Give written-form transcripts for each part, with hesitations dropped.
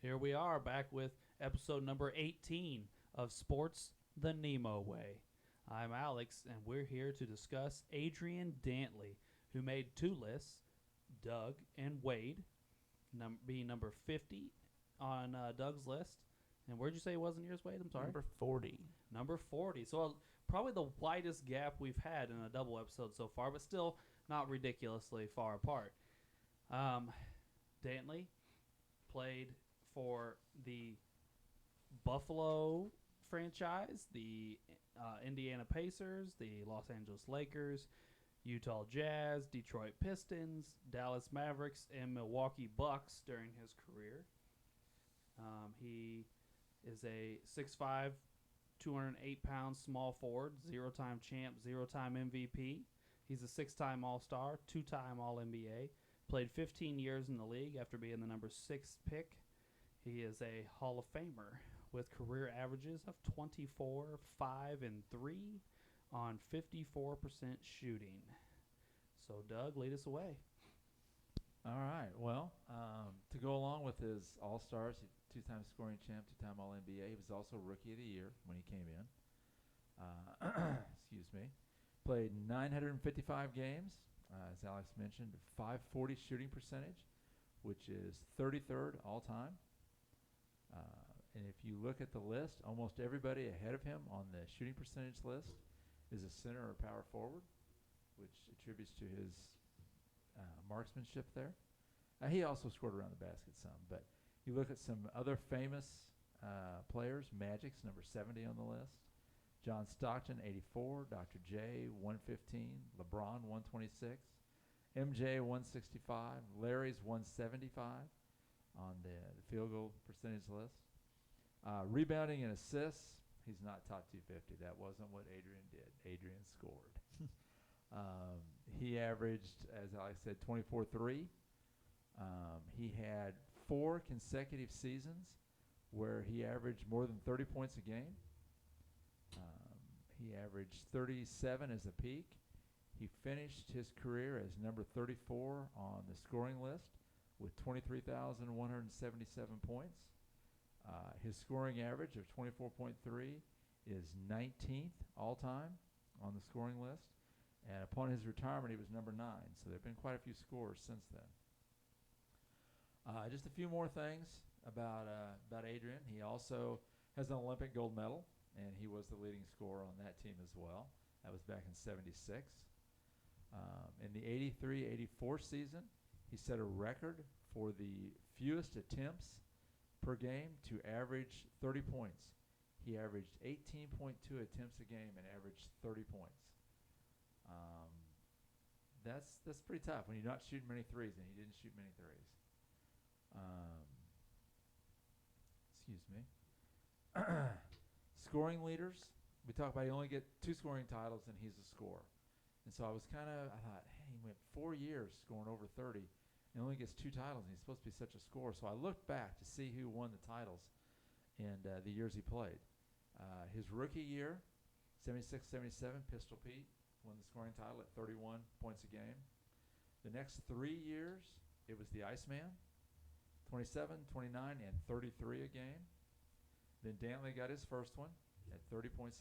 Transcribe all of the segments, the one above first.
Here we are back with episode number 18 of Sports the NEMO Way. I'm Alex, and we're here to discuss Adrian Dantley, who made two lists, Doug and Wade, being number 50 on Doug's list. And where'd you say it was in yours, Wade? I'm sorry. Number 40. Number 40. So probably the widest gap we've had in a double episode so far, but still not ridiculously far apart. Dantley played for the Buffalo franchise, the Indiana Pacers, the Los Angeles Lakers, Utah Jazz, Detroit Pistons, Dallas Mavericks, and Milwaukee Bucks during his career. He is a 6'5", 208-pound small forward, zero-time champ, zero-time MVP. He's a six-time All-Star, two-time All-NBA. Played 15 years in the league after being the number 6 pick. He is a Hall of Famer with career averages of 24, 5, and 3 on 54% shooting. So, Doug, lead us away. All right. Well, to go along with his All-Stars, two-time scoring champ, two-time All-NBA, he was also Rookie of the Year when he came in. Excuse me. Played 955 games, as Alex mentioned, 540 shooting percentage, which is 33rd all-time. And if you look at the list, almost everybody ahead of him on the shooting percentage list is a center or power forward, which attributes to his marksmanship there. He also scored around the basket some, but you look at some other famous players. Magic's number 70 on the list. John Stockton, 84. Dr. J, 115. LeBron, 126. MJ, 165. Larry's 175 on the field goal percentage list. Rebounding and assists, he's not top 250. That wasn't what Adrian did. Adrian scored. He averaged, as Alex said, 24-3. He had 4 consecutive seasons where he averaged more than 30 points a game. He averaged 37 as a peak. He finished his career as number 34 on the scoring list with 23,177 points. His scoring average of 24.3 is 19th all-time on the scoring list. And upon his retirement, he was number 9. So there have been quite a few scores since then. Just a few more things about Adrian. He also has an Olympic gold medal, and he was the leading scorer on that team as well. That was back in '76. In the 83-84 season, he set a record for the fewest attempts per game to average 30 points. He averaged 18.2 attempts a game and averaged 30 points. That's pretty tough when you're not shooting many threes, and he didn't shoot many threes. Excuse me. Scoring leaders, we talk about he only get 2 scoring titles, and he's a scorer. And so I thought, hey, he went 4 years scoring over 30, and only gets 2 titles, and he's supposed to be such a scorer. So I looked back to see who won the titles in the years he played. His rookie year, 76-77, Pistol Pete won the scoring title at 31 points a game. The next 3 years, it was the Iceman, 27, 29, and 33 a game. Then Dantley got his first one at 30.65.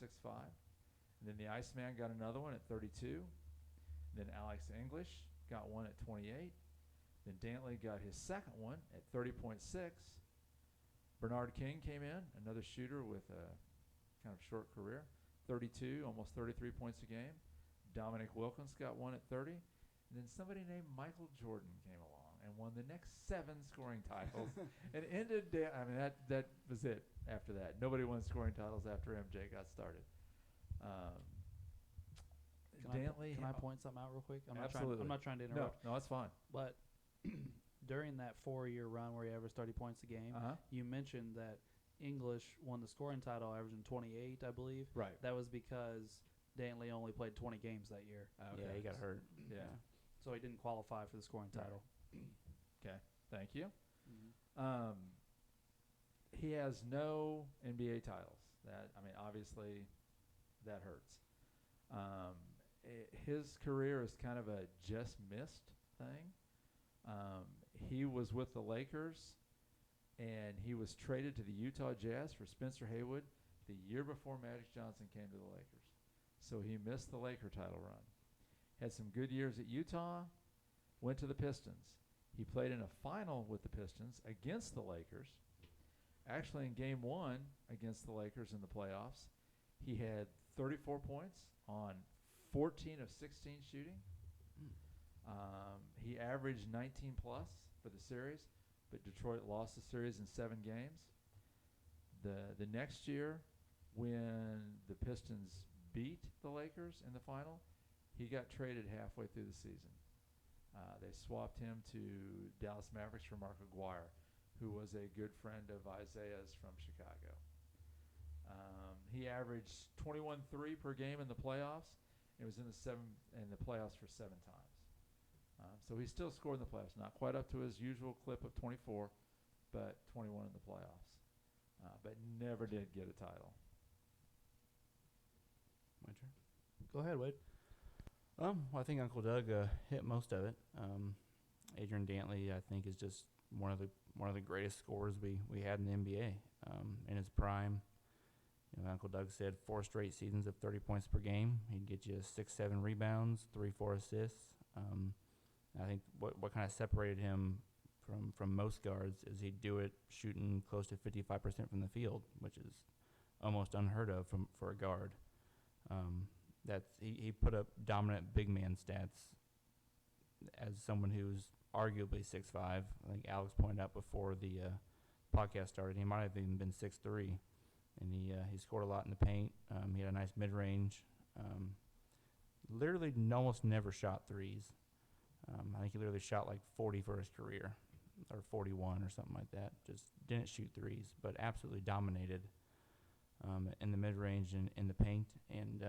And then the Iceman got another one at 32. Then Alex English got one at 28. Then Dantley got his second one at 30.6. Bernard King came in, another shooter with a kind of short career, 32, almost 33 points a game. Dominic Wilkins got one at 30. And then somebody named Michael Jordan came along and won the next 7 scoring titles and ended. That was it. After that, nobody won scoring titles after MJ got started. Dantley, can I point something out real quick? Absolutely. I'm not trying to interrupt. No, it's fine. But during that 4-year run where he averaged 30 points a game, you mentioned that English won the scoring title averaging 28, I believe. Right. That was because Dantley only played 20 games that year. Okay. Yeah, he got hurt. Yeah. So he didn't qualify for the scoring title. Okay. Thank you. Mm-hmm. He has no NBA titles. Obviously, that hurts. His career is kind of a just missed thing. He was with the Lakers and he was traded to the Utah Jazz for Spencer Haywood the year before Magic Johnson came to the Lakers. So he missed the Laker title run. Had some good years at Utah, went to the Pistons. He played in a final with the Pistons against the Lakers. Actually, in game one against the Lakers in the playoffs, he had 34 points on 14 of 16 shooting. He averaged 19 plus for the series, but Detroit lost the series in 7 games. The next year, when the Pistons beat the Lakers in the final, he got traded halfway through the season. They swapped him to Dallas Mavericks for Mark Aguirre, who was a good friend of Isaiah's from Chicago. He averaged 21.3 per game in the playoffs. It was in the playoffs for 7 times. So he still scored in the playoffs, not quite up to his usual clip of 24, but 21 in the playoffs. But never did get a title. My turn. Go ahead, Wade. Well, I think Uncle Doug hit most of it. Adrian Dantley, I think, is just one of the greatest scorers we had in the NBA. In his prime, Uncle Doug said 4 straight seasons of 30 points per game. He'd get you 6-7 rebounds, 3-4 assists. I think what kind of separated him from most guards is he'd do it shooting close to 55% from the field, which is almost unheard of for a guard. He put up dominant big man stats as someone who's arguably 6'5". I think Alex pointed out before the podcast started, he might have even been 6'3", and he scored a lot in the paint. He had a nice mid range. Literally almost never shot threes. I think he literally shot like 40 for his career, or 41 or something like that. Just didn't shoot threes, but absolutely dominated in the mid range and in the paint, and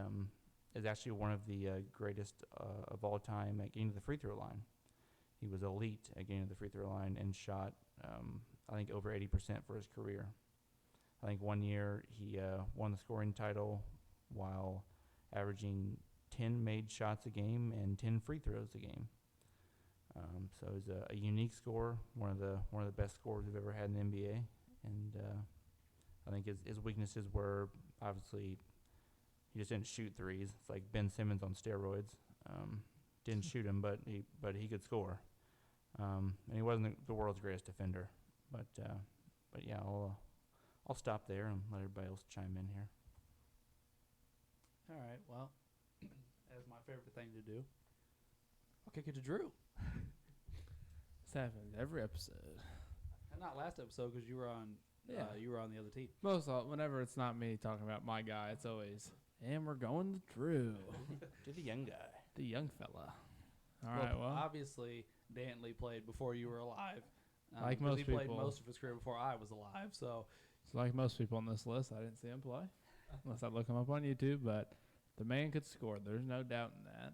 is actually one of the greatest of all time at getting to the free throw line. He was elite at getting to the free throw line and shot, I think, over 80% for his career. I think one year he won the scoring title while averaging 10 made shots a game and 10 free throws a game. So he's a unique scorer, one of the best scorers we've ever had in the NBA, and I think his weaknesses were obviously he just didn't shoot threes. It's like Ben Simmons on steroids. Didn't shoot him, but he could score. And he wasn't the world's greatest defender, but yeah, I'll stop there and let everybody else chime in here. All right. Well, as my favorite thing to do, I'll kick it to Drew. This happens every episode. And not last episode because you were on. Yeah. You were on the other team. Whenever it's not me talking about my guy, it's always, and we're going to Drew. To the young guy. The young fella. All right, well. Obviously, Dantley played before you were alive. Like most he played people. most of his career before I was alive. So Like most people on this list, I didn't see him play. Unless I look him up on YouTube. But the man could score. There's no doubt in that.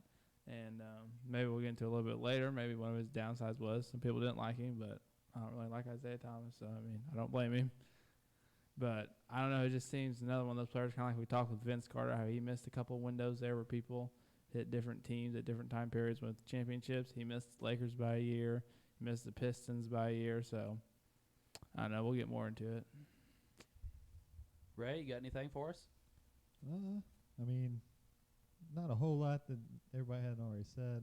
And maybe we'll get into it a little bit later. Maybe one of his downsides was some people didn't like him, but I don't really like Isaiah Thomas, so, I mean, I don't blame him. But I don't know. It just seems another one of those players, kind of like we talked with Vince Carter, how he missed a couple of windows there where people hit different teams at different time periods with championships. He missed the Lakers by a year. He missed the Pistons by a year. So, I don't know. We'll get more into it. Ray, you got anything for us? I mean, not a whole lot that everybody hadn't already said.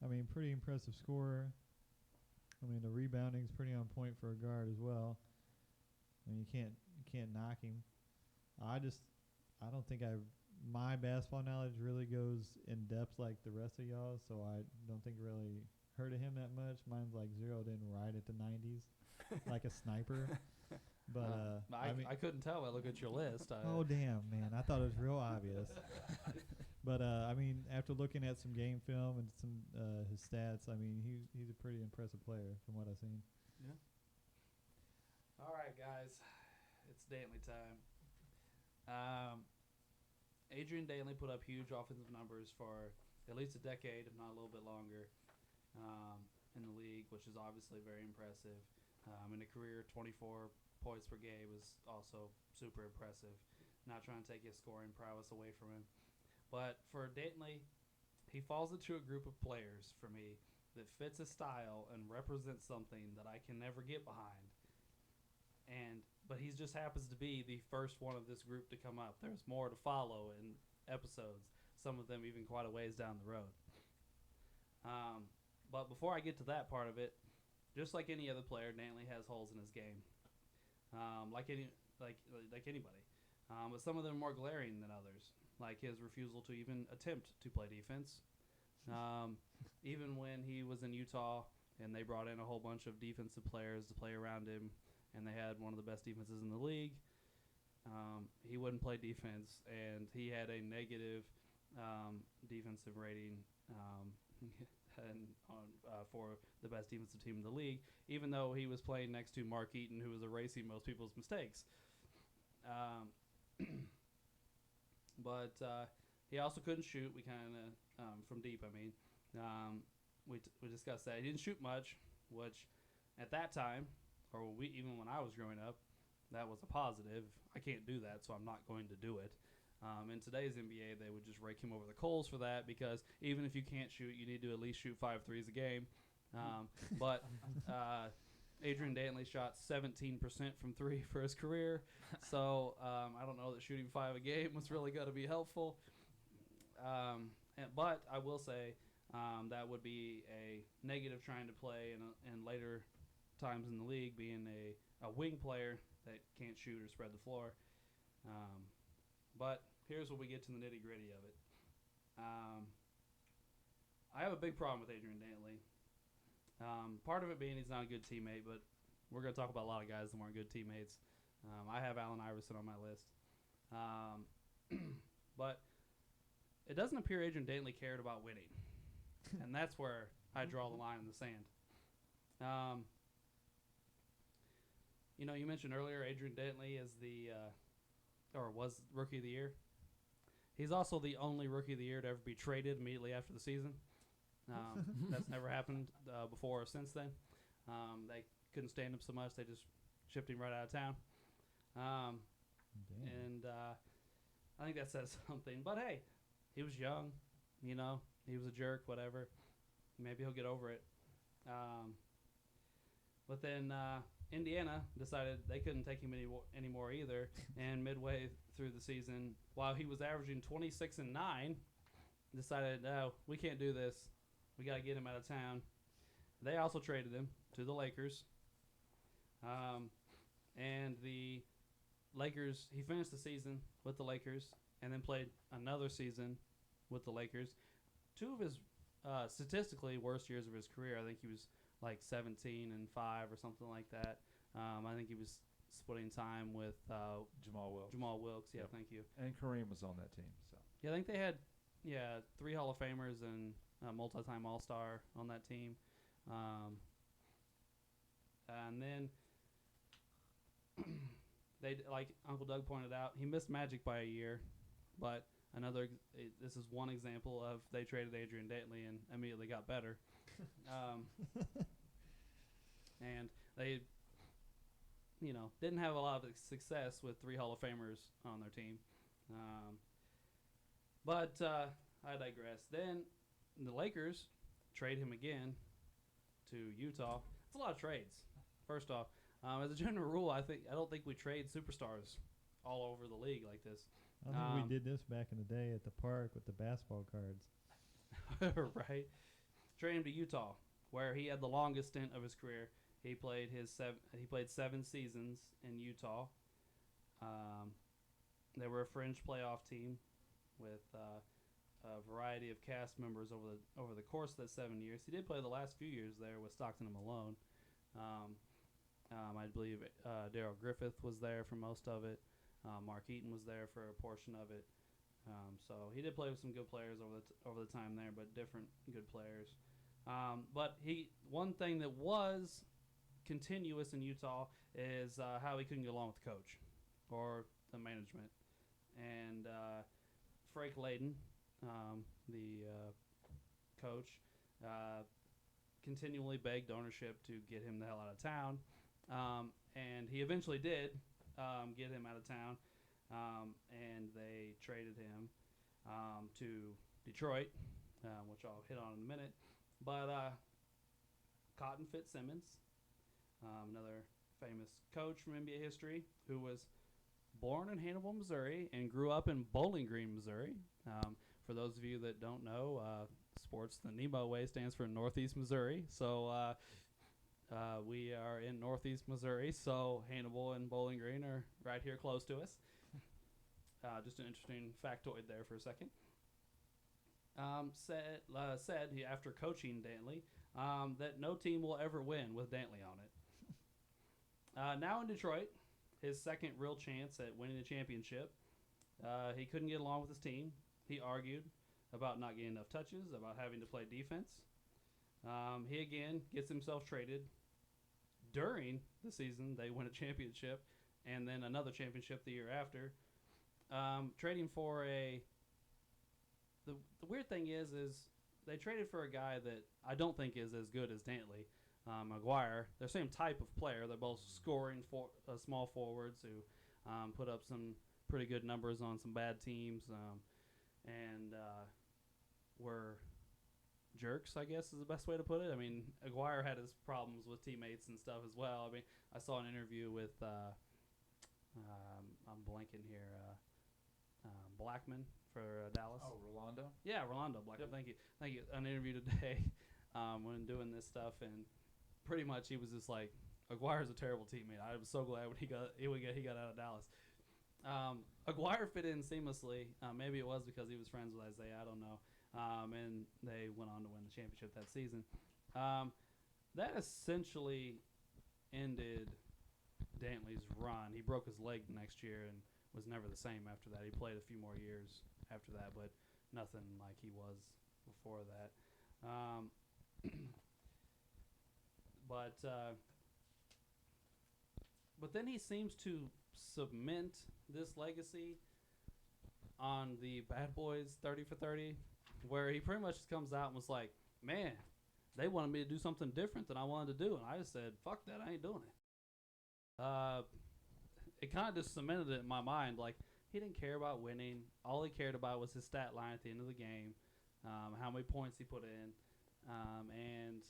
I mean, pretty impressive scorer. I mean, the rebounding's pretty on point for a guard as well. I mean, you can't knock him. I don't think my basketball knowledge really goes in depth like the rest of y'all, so I don't think really heard of him that much. Mine's like zeroed in right at the 90s, like a sniper. But I couldn't tell. I look at your list. Oh damn, man! I thought it was real obvious. But I mean, after looking at some game film and some his stats, I mean, he's a pretty impressive player from what I've seen. Yeah. All right, guys, it's Dantley time. Adrian Dantley put up huge offensive numbers for at least a decade, if not a little bit longer, in the league, which is obviously very impressive. In a career, 24 points per game was also super impressive. Not trying to take his scoring prowess away from him. But for Dantley, he falls into a group of players for me that fits his style and represents something that I can never get behind. But he just happens to be the first one of this group to come up. There's more to follow in episodes, some of them even quite a ways down the road. But before I get to that part of it, just like any other player, Dantley has holes in his game, like anybody. But some of them are more glaring than others, like his refusal to even attempt to play defense. Even when he was in Utah and they brought in a whole bunch of defensive players to play around him, and they had one of the best defenses in the league, he wouldn't play defense, and he had a negative defensive rating for the best defensive team in the league, even though he was playing next to Mark Eaton, who was erasing most people's mistakes. But he also couldn't shoot. We kind of from deep. I mean, we discussed that he didn't shoot much, which at that time, or even when I was growing up, that was a positive. I can't do that, so I'm not going to do it. In today's NBA, they would just rake him over the coals for that, because even if you can't shoot, you need to at least shoot 5 threes a game. But Adrian Dantley shot 17% from 3 for his career, so I don't know that shooting 5 a game was really going to be helpful. But I will say that would be a negative trying to play in later times in the league, being a wing player that can't shoot or spread the floor. But here's where we get to the nitty-gritty of it. I have a big problem with Adrian Dantley. Part of it being he's not a good teammate, but we're going to talk about a lot of guys that weren't good teammates. I have Allen Iverson on my list. But it doesn't appear Adrian Dantley cared about winning. And that's where I draw the line in the sand. You mentioned earlier Adrian Dantley is was Rookie of the Year. He's also the only Rookie of the Year to ever be traded immediately after the season. That's never happened before or since then. They couldn't stand him so much, they just shipped him right out of town. And I think that says something. But hey, he was young, he was a jerk, whatever. Maybe he'll get over it. But then Indiana decided they couldn't take him anymore either, and midway through the season, while he was averaging 26-9, decided, no, we can't do this. We got to get him out of town. They also traded him to the Lakers. And the Lakers, he finished the season with the Lakers and then played another season with the Lakers. 2 of his statistically worst years of his career. I think he was like 17-5 or something like that. I think he was splitting time with Jamal Wilkes. Yeah, yep. Thank you. And Kareem was on that team. So yeah, I think they had 3 Hall of Famers and a multi-time All-Star on that team. And then they, like Uncle Doug pointed out, he missed Magic by a year, but this is one example of they traded Adrian Dantley and immediately got better. And they, didn't have a lot of success with 3 Hall of Famers on their team. But I digress. Then the Lakers trade him again to Utah. It's a lot of trades. First off, as a general rule, I don't think we trade superstars all over the league like this. I think we did this back in the day at the park with the basketball cards. Right. Trade him to Utah, where he had the longest stint of his career. He played 7 seasons in Utah. They were a fringe playoff team with a variety of cast members over the course of that 7 years. He did play the last few years there with Stockton and Malone. I believe Darrell Griffith was there for most of it. Mark Eaton was there for a portion of it. So he did play with some good players over the time there, but different good players. But one thing that was continuous in Utah is how he couldn't get along with the coach or the management. And Frank Layden, the coach, continually begged ownership to get him the hell out of town. And he eventually did get him out of town. And they traded him to Detroit, which I'll hit on in a minute. But Cotton Fitzsimmons, another famous coach from NBA history who was born in Hannibal, Missouri, and grew up in Bowling Green, Missouri. For those of you that don't know, sports, the NEMO way stands for Northeast Missouri. So we are in Northeast Missouri, so Hannibal and Bowling Green are right here close to us. Just an interesting factoid there for a second. Said he, after coaching Dantley, that no team will ever win with Dantley on it. Now in Detroit, his second real chance at winning the championship, he couldn't get along with his team. He argued about not getting enough touches, about having to play defense. He again gets himself traded. During the season, they win a championship, and then another championship the year after. Trading for the weird thing is they traded for a guy that I don't think is as good as Dantley, Maguire. They're the same type of player. They're both scoring small forwards who put up some pretty good numbers on some bad teams, and were jerks, I guess is the best way to put it. I mean, Aguirre had his problems with teammates and stuff as well. I mean, I saw an interview with I'm blanking here, Blackman for Dallas. Oh, Rolando? Yeah, Rolando Blackman. Yep. Thank you. An interview today when doing this stuff, and pretty much he was just like, Aguirre's a terrible teammate. I was so glad when he got out of Dallas. Aguirre fit in seamlessly. Maybe it was because he was friends with Isaiah. I don't know. And they went on to win the championship that season. That essentially ended Dantley's run. He broke his leg the next year and was never the same after that. He played a few more years after that, but nothing like he was before that. But then he seems to cement this legacy on the Bad Boys 30 for 30, where he pretty much just comes out and was like, man, they wanted me to do something different than I wanted to do. And I just said, fuck that, I ain't doing it. It kind of just cemented it in my mind. Like, he didn't care about winning. All he cared about was his stat line at the end of the game, how many points he put in. And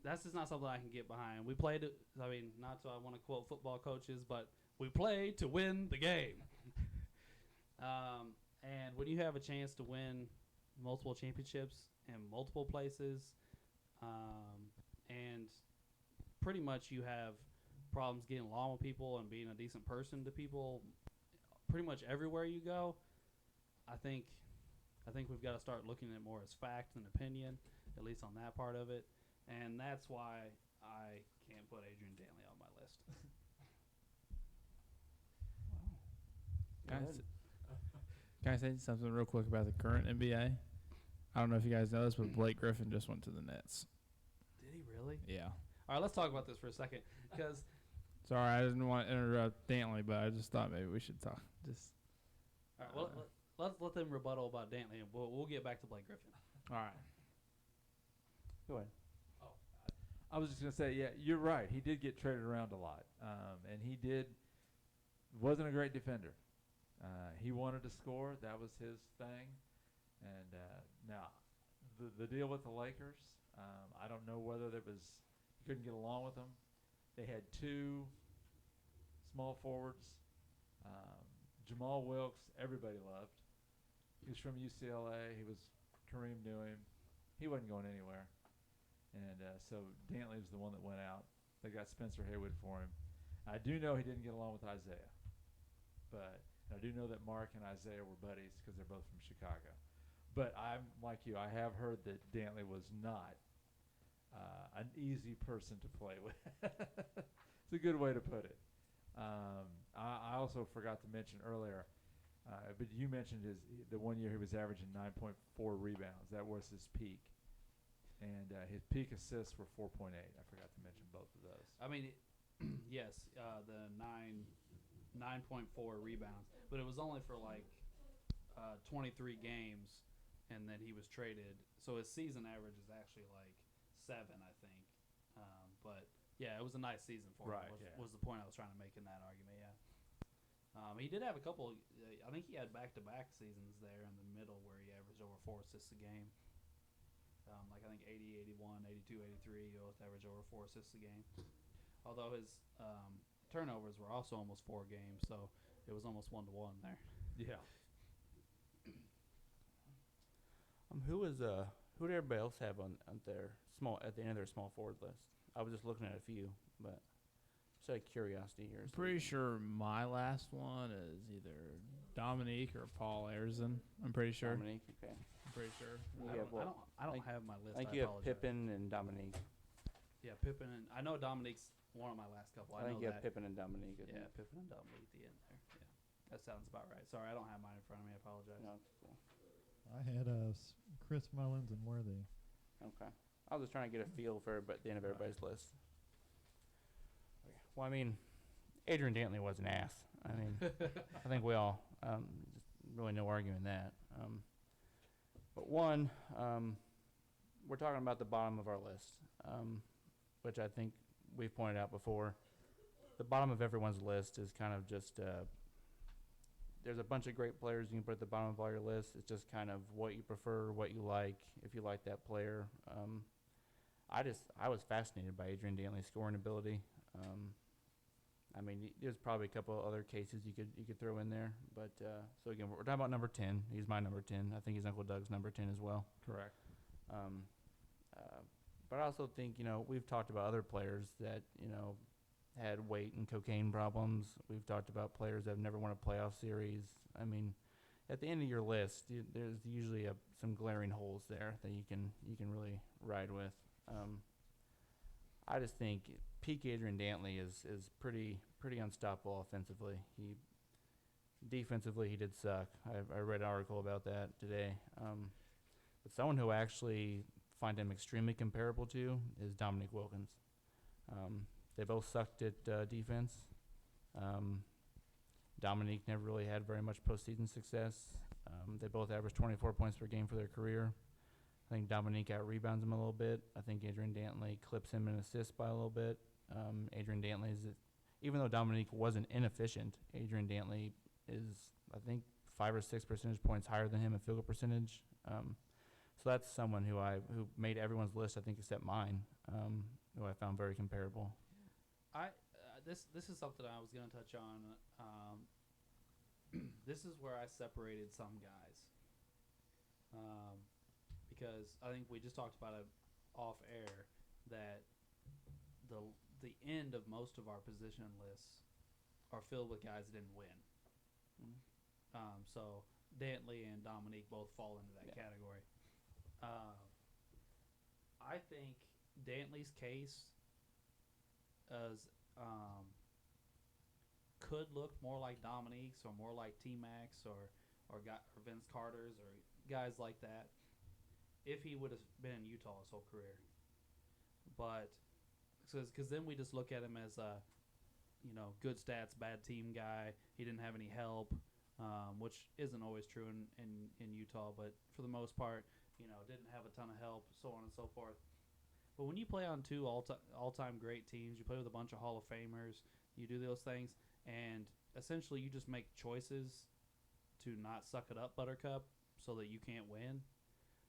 that's just not something I can get behind. We played, I mean, not to I want to quote football coaches, but we played to win the game. And when you have a chance to win multiple championships in multiple places, and pretty much you have problems getting along with people and being a decent person to people pretty much everywhere you go, I think we've got to start looking at more as fact than opinion, at least on that part of it. And that's why I can't put Adrian Dantley on my list. Can I say something real quick about the current NBA? I don't know if you guys know this, but Blake Griffin just went to the Nets. Did he really? Yeah. All right, let's talk about this for a second, because Sorry, I didn't want to interrupt Dantley, but I just thought maybe we should talk. Just. all right, well, let's let them rebuttal about Dantley, and we'll get back to Blake Griffin. All right. Go ahead. I was just going to say, yeah, you're right. He did get traded around a lot. And he wasn't a great defender. He wanted to score. That was his thing. And now, the deal with the Lakers, I don't know whether he couldn't get along with them. They had two small forwards. Jamal Wilkes, everybody loved. He was from UCLA. Kareem knew him. He wasn't going anywhere. And so Dantley was the one that went out. They got Spencer Haywood for him. I do know he didn't get along with Isaiah. But I do know that Mark and Isaiah were buddies because they're both from Chicago. But I'm like you. I have heard that Dantley was not an easy person to play with. It's a good way to put it. I also forgot to mention earlier, but you mentioned the 1 year he was averaging 9.4 rebounds. That was his peak. And his peak assists were 4.8. I forgot to mention both of those. I mean, yes, the 9.4 rebounds, but it was only for like 23 games, and then he was traded. So his season average is actually like 7, I think. But yeah, it was a nice season for him. Was the point I was trying to make in that argument? Yeah. He did have a couple. I think he had back-to-back seasons there in the middle where he averaged over 4 assists a game. Like I think 80, 81, 82, 83, he always averaged over 4 assists a game. Although his turnovers were also almost 4 games, so it was almost 1-1 there. Yeah. Who did everybody else have on their at the end of their small forward list? I was just looking at a few, but just out of curiosity here. I'm pretty sure my last one is either Dominique or Paul Ayrton. I'm pretty sure. Dominique, okay. I'm pretty sure. I don't have my list. I think I you have apologize. Pippen and Dominique. Yeah, Pippen and I know Dominique's one of my last couple. I know think you have that. Pippen and Dominique. Yeah, Pippen and Dominique at the end there. Yeah, that sounds about right. Sorry, I don't have mine in front of me. I apologize. No, it's cool. I had Chris Mullins and Worthy. Okay. I was just trying to get a feel for the end of everybody's list. Okay. Well, I mean, Adrian Dantley was an ass. I mean, I think we all, just really no arguing that. But one, we're talking about the bottom of our list, which I think we've pointed out before. The bottom of everyone's list is kind of just, there's a bunch of great players you can put at the bottom of all your list. It's just kind of what you prefer, what you like, if you like that player. I was fascinated by Adrian Dantley's scoring ability. I mean, there's probably a couple of other cases you could throw in there, but so again, we're talking about number 10. He's my number 10. I think he's Uncle Doug's number 10 as well. Correct. But I also think we've talked about other players that had weight and cocaine problems. We've talked about players that have never won a playoff series. I mean, at the end of your list, there's usually some glaring holes there that you can really ride with. I just think peak Adrian Dantley is pretty unstoppable offensively. Defensively he did suck. I read an article about that today. But someone who I actually find him extremely comparable to is Dominique Wilkins. They both sucked at defense. Dominique never really had very much postseason success. They both averaged 24 points per game for their career. I think Dominique out-rebounds him a little bit. I think Adrian Dantley clips him in assists by a little bit. Adrian Dantley even though Dominique wasn't inefficient, Adrian Dantley is, I think, 5 or 6 percentage points higher than him in field goal percentage. So that's someone who made everyone's list, I think, except mine, who I found very comparable. This is something I was going to touch on. This is where I separated some guys, because I think we just talked about it off air that the end of most of our position lists are filled with guys that didn't win. Mm-hmm. So Dantley and Dominique both fall into that category. I think Dantley's case could look more like Dominique's or more like T-Max or Vince Carter's or guys like that if he would have been in Utah his whole career. But because then we just look at him as a good stats, bad team guy. He didn't have any help, which isn't always true in Utah, but for the most part, didn't have a ton of help, so on and so forth. But when you play on two all-time great teams, you play with a bunch of Hall of Famers, you do those things, and essentially you just make choices to not suck it up, Buttercup, so that you can't win.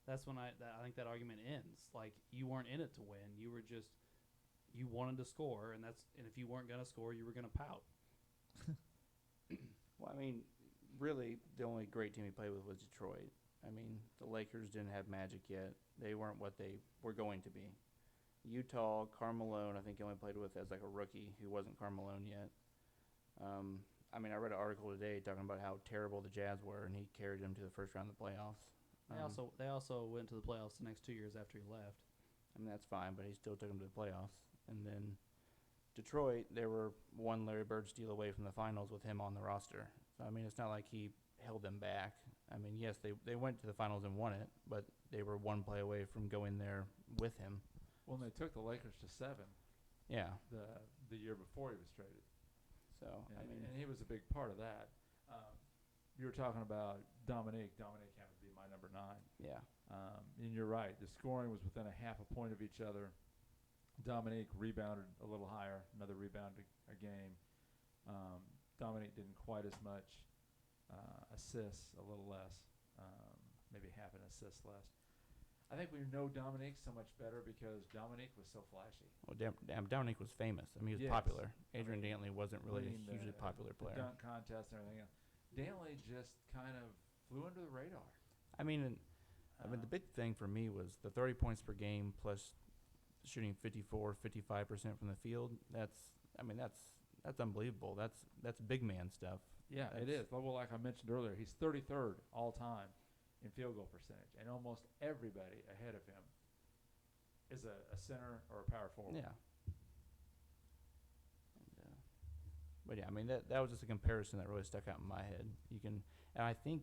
That's when I think that argument ends. Like, you weren't in it to win. You wanted to score, and if you weren't going to score, you were going to pout. Well, I mean, really, the only great team he played with was Detroit. I mean, the Lakers didn't have Magic yet. They weren't what they were going to be. Utah, Karl Malone, I think he only played with as like a rookie who wasn't Karl Malone yet. I mean, I read an article today talking about how terrible the Jazz were, and he carried them to the first round of the playoffs. They also went to the playoffs the next 2 years after he left. I mean, that's fine, but he still took them to the playoffs. And then Detroit, they were one Larry Bird steal away from the finals with him on the roster. So, I mean, it's not like he held them back. I mean, yes, they went to the finals and won it, but they were one play away from going there with him. Well, and they took the Lakers to 7. Yeah. The year before he was traded. So, and he was a big part of that. You were talking about Dominique. Dominique happened to be my number 9. Yeah. And you're right. The scoring was within a half a point of each other. Dominique rebounded a little higher, another rebound a game. Dominique didn't quite as much. Assists a little less, maybe half an assist less. I think we know Dominique so much better because Dominique was so flashy. Well, Dominic was famous. I mean, he was Yes. popular. Adrian I mean, Dantley wasn't really a winning hugely popular the player. dunk contest and everything else. Dantley just kind of flew under the radar. I mean, the big thing for me was the 30 points per game plus shooting 55% from the field. That's unbelievable. That's big man stuff. Yeah, it is. Well, like I mentioned earlier, he's 33rd all time in field goal percentage, and almost everybody ahead of him is a center or a power forward. Yeah. But yeah, I mean that was just a comparison that really stuck out in my head. And I think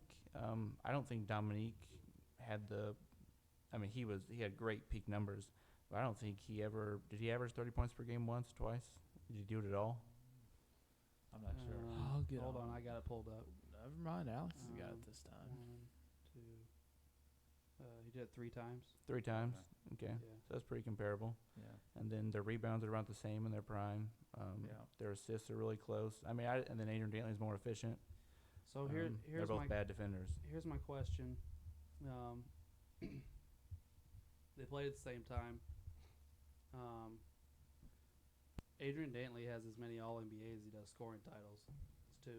I don't think Dominique had he had great peak numbers, but I don't think did he average 30 points per game once, twice? Did he do it at all? I'm not sure. I'll get Hold on. on, I got it pulled up. Never mind, Alex has got it this time. 1, 2. He did it 3 times. 3 times. Okay. Yeah. So that's pretty comparable. Yeah. And then their rebounds are around the same in their prime. Yeah. Their assists are really close. I mean, and then Adrian Dantley's more efficient. So they're here's both my bad defenders. here's my question. They played at the same time. Adrian Dantley has as many All NBA as he does scoring titles. It's 2.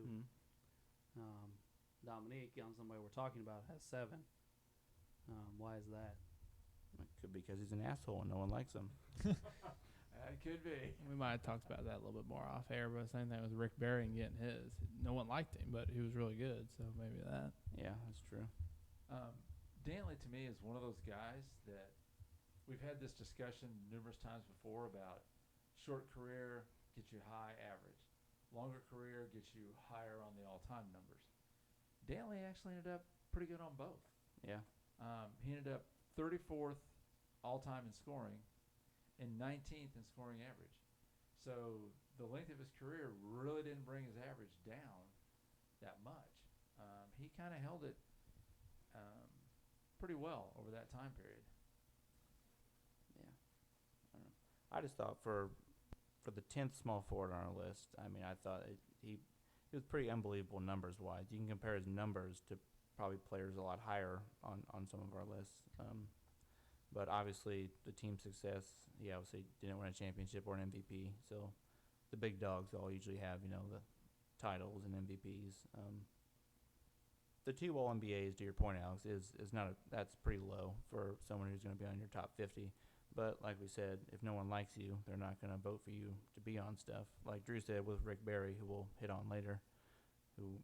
Dominique, somebody we're talking about, has 7. Why is that? It could be because he's an asshole and no one likes him. That could be. We might have talked about that a little bit more off air, but same thing with Rick Barry and getting his. No one liked him, but he was really good, so maybe that. Yeah, that's true. Dantley, to me, is one of those guys that we've had this discussion numerous times before about short career gets you high average. Longer career gets you higher on the all-time numbers. Dantley actually ended up pretty good on both. Yeah. He ended up 34th all-time in scoring and 19th in scoring average. So the length of his career really didn't bring his average down that much. He kind of held it pretty well over that time period. Yeah. I don't know. I just thought for the 10th small forward on our list, I mean, I thought he was pretty unbelievable numbers-wise. You can compare his numbers to probably players a lot higher on some of our lists. But obviously, the team success, he obviously didn't win a championship or an MVP. So the big dogs all usually have, the titles and MVPs. The 2 All-NBAs, to your point, Alex, is that's pretty low for someone who's going to be on your top 50. But like we said, if no one likes you, they're not going to vote for you to be on stuff. Like Drew said with Rick Barry, who we'll hit on later, who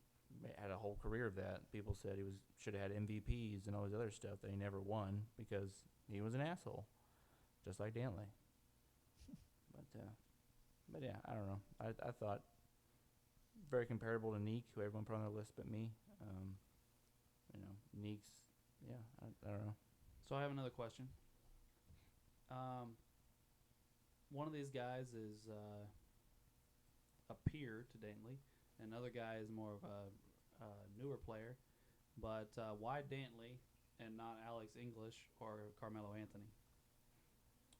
had a whole career of that. People said he should have had MVPs and all this other stuff that he never won because he was an asshole, just like Dantley. But yeah, I don't know. I thought very comparable to Neek, who everyone put on their list but me. Neek's, yeah, I don't know. So I have another question. One of these guys is a peer to Dantley. Another guy is more of a newer player. But why Dantley and not Alex English or Carmelo Anthony?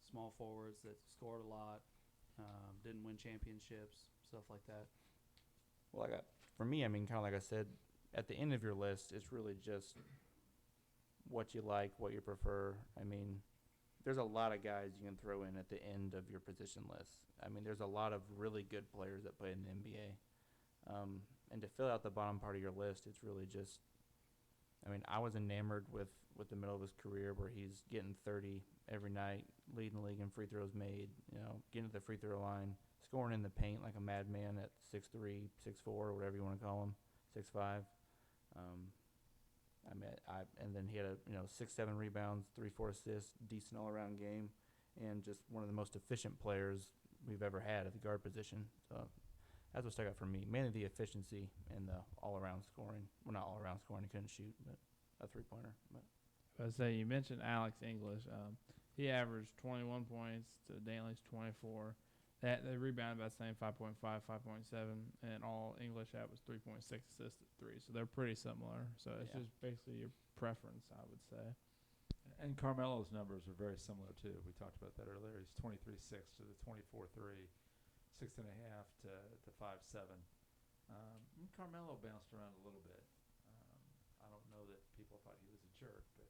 Small forwards that scored a lot, didn't win championships, stuff like that. Well, for me, I mean, kind of like I said, at the end of your list, it's really just what you like, what you prefer. I mean, there's a lot of guys you can throw in at the end of your position list. I mean, there's a lot of really good players that play in the NBA. And to fill out the bottom part of your list, it's really just, I mean, I was enamored with the middle of his career where he's getting 30 every night, leading the league in free throws made, getting to the free throw line, scoring in the paint like a madman at 6'3", 6'4", whatever you want to call him, 6'5". And then he had 6-7 rebounds, 3-4 assists, decent all-around game, and just one of the most efficient players we've ever had at the guard position. So that's what stuck out for me. Mainly the efficiency and the all-around scoring. Well, not all-around scoring. He couldn't shoot, but a three-pointer. But I say you mentioned Alex English. He averaged 21 points to Dantley's 24. They rebounded about the same, 5.5, 5.7, and all English had was 3.6 assists at 3. So they're pretty similar. So it's just basically your preference, I would say. And Carmelo's numbers are very similar too. We talked about that earlier. He's 23.6 to the 24.3, 6.5 to 5.7. Carmelo bounced around a little bit. I don't know that people thought he was a jerk, but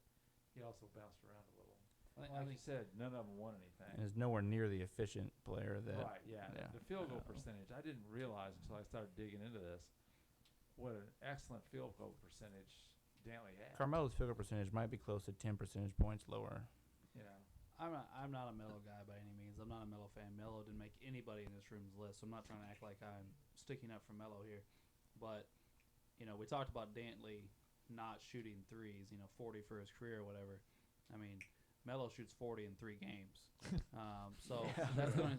he also bounced around a little. I Like you think said, none of them won anything. And is nowhere near the efficient player that. Right, yeah. yeah. The field goal Uh, percentage, I didn't realize until I started digging into this what an excellent field goal percentage Dantley had. Carmelo's field goal percentage might be close to 10 percentage points lower. You know, I'm not a Melo guy by any means. I'm not a Melo fan. Melo didn't make anybody in this room's list, so I'm not trying to act like I'm sticking up for Melo here. But, we talked about Dantley not shooting threes, 40 for his career or whatever. I mean, Melo shoots 40 in 3 games. So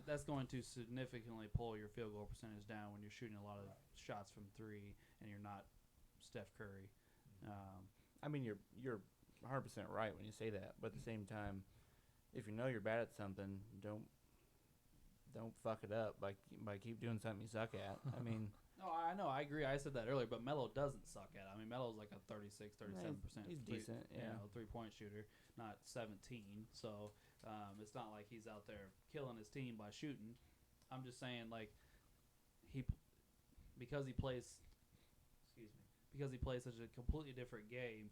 that's going to significantly pull your field goal percentage down when you're shooting a lot of shots from 3 and you're not Steph Curry. I mean, you're 100% right when you say that, but at the same time, if you know you're bad at something, don't fuck it up by keep doing something you suck at. I mean, No, I know, I agree. I said that earlier, but Melo doesn't suck at it. I mean, Melo's like a 36, 37%. he's decent, yeah. 3-point shooter, not 17. So it's not like he's out there killing his team by shooting. I'm just saying, like, because he plays such a completely different game.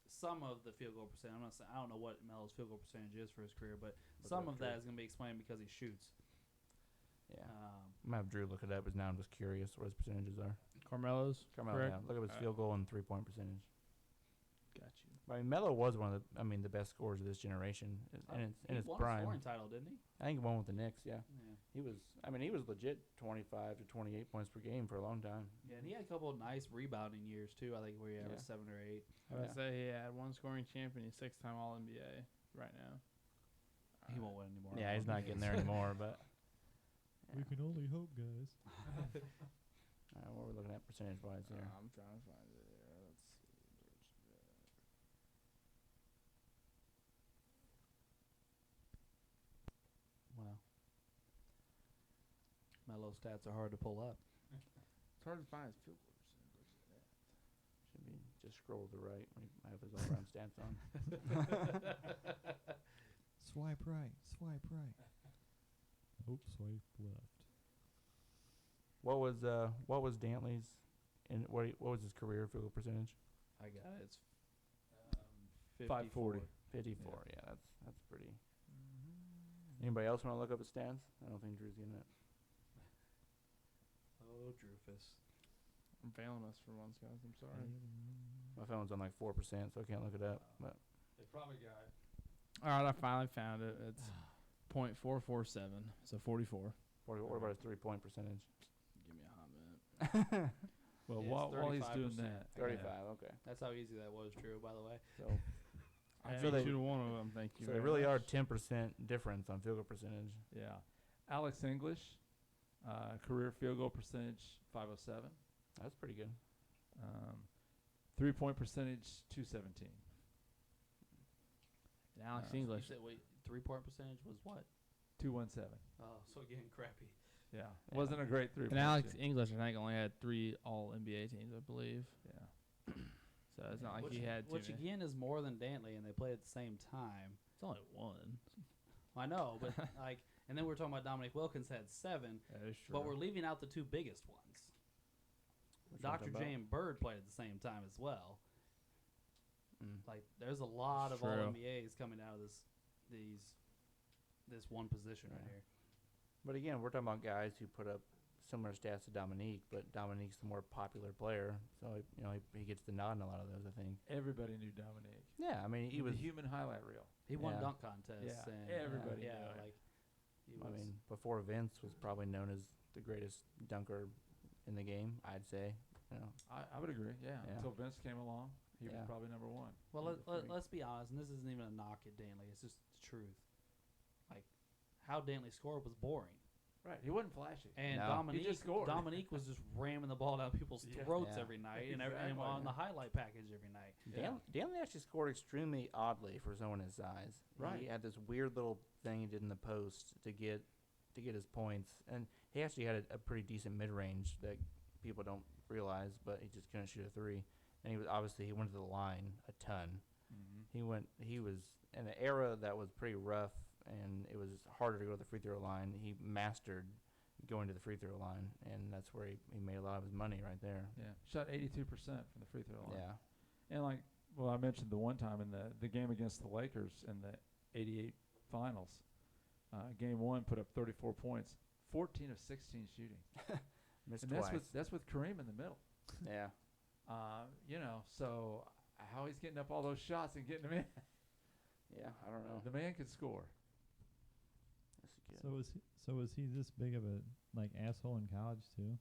Some of the field goal percentage, I don't know what Melo's field goal percentage is for his career, but some of that is going to be explained because he shoots. Yeah. I'm gonna have Drew look it up, because now I'm just curious what his percentages are. Carmelo's. Carmelo, correct? yeah. Look at his field goal and 3-point percentage. Got you. I mean, Melo was one of the best scorers of this generation, in his won prime. a scoring title, didn't he? I think he won with the Knicks. Yeah, Yeah. he was legit 25 to 28 points per game for a long time. Yeah, and he had a couple of nice rebounding years too. I think where he averaged 7 or 8. I would Yeah. say he had one scoring champion. He's 6-time All NBA right now. He won't win anymore. Yeah, he's not getting there anymore. But We can only hope, guys. what are we looking at percentage wise here? I'm trying to find it here. Let's see. Wow. Melo stats are hard to pull up. It's hard to find his field goal percentage. Should be just scroll to the right when you have his all around stats on. Swipe right. Swipe right. Nope, swipe left. What was Dantley's, and what was his career field goal percentage? I got it. It's 540. 54. Yeah, that's pretty. Anybody else want to look up his stats? I don't think Drew's getting it. Oh, Drufus. I'm failing us for once, guys. I'm sorry. My phone's on like 4%, so I can't look it up. But They probably got All right, I finally found it. It's .447, so 44. what about his 3-point percentage? Give me a hot minute. well Yeah, while it's he's doing 35%. that. 35. Okay. That's how easy that was, Drew, by the way. So I So beat they- you to one of them. Thank you. they very really are much. 10% difference on field goal percentage. Yeah. Alex English, career field goal percentage 507. That's pretty good. 3-point percentage 217. And Alex You English. said, wait, 3-point percentage was what? 217. Oh, so again, crappy. Yeah. Yeah. Wasn't a great 3-point. And Alex shooter. English, I think, only had 3 All NBA teams, I believe. Yeah. So it's not like which, he had too which many. again is more than Dantley, and they played at the same time. It's only one. I know, but like, and then we're talking about Dominic Wilkins had 7, That is true. but we're leaving out the 2 biggest ones. Which one's Dr. that about? J and Bird played at the same time as well. Mm. Like, there's a lot of True. All NBAs coming out of this one position right Yeah. here. But again, we're talking about guys who put up similar stats to Dominique, but Dominique's the more popular player, so he gets the nod in a lot of those. I think. Everybody knew Dominique. Yeah, I mean he was. the human highlight reel. He won Yeah. dunk contests. Yeah, and everybody Yeah, knew it. like he I was. mean, before Vince was probably known as the greatest dunker in the game. I'd say. I would agree. Yeah. Yeah. Until Vince came along, he was Yeah. probably number 1. Well, He's a freak. let's be honest, and this isn't even a knock at Dantley. It's just the truth. Like, how Dantley scored was boring. Right. He wasn't flashy. And No. Dominique, He just scored. Dominique was just ramming the ball down people's Yeah. throats Yeah. every night and on Exactly. the highlight package every night. Yeah. Dantley actually scored extremely oddly for someone his size. Right. He had this weird little thing he did in the post to get his points, and he actually had a pretty decent mid range that people don't realize, but he just couldn't shoot a 3. And he went to the line a ton. Mm-hmm. He was in an era that was pretty rough, and it was harder to go to the free throw line. He mastered going to the free throw line, and that's where he made a lot of his money right there. Yeah. Shot 82% from the free throw line. Yeah. And like Well, I mentioned the one time in the game against the Lakers in the '88 finals. Game 1 put up 34 points, 14 of 16 shooting, Missed and twice. that's with Kareem in the middle. Yeah. So how he's getting up all those shots and getting them in? Yeah, I don't know. The man can score. This is good. So was he this big of a asshole in college too?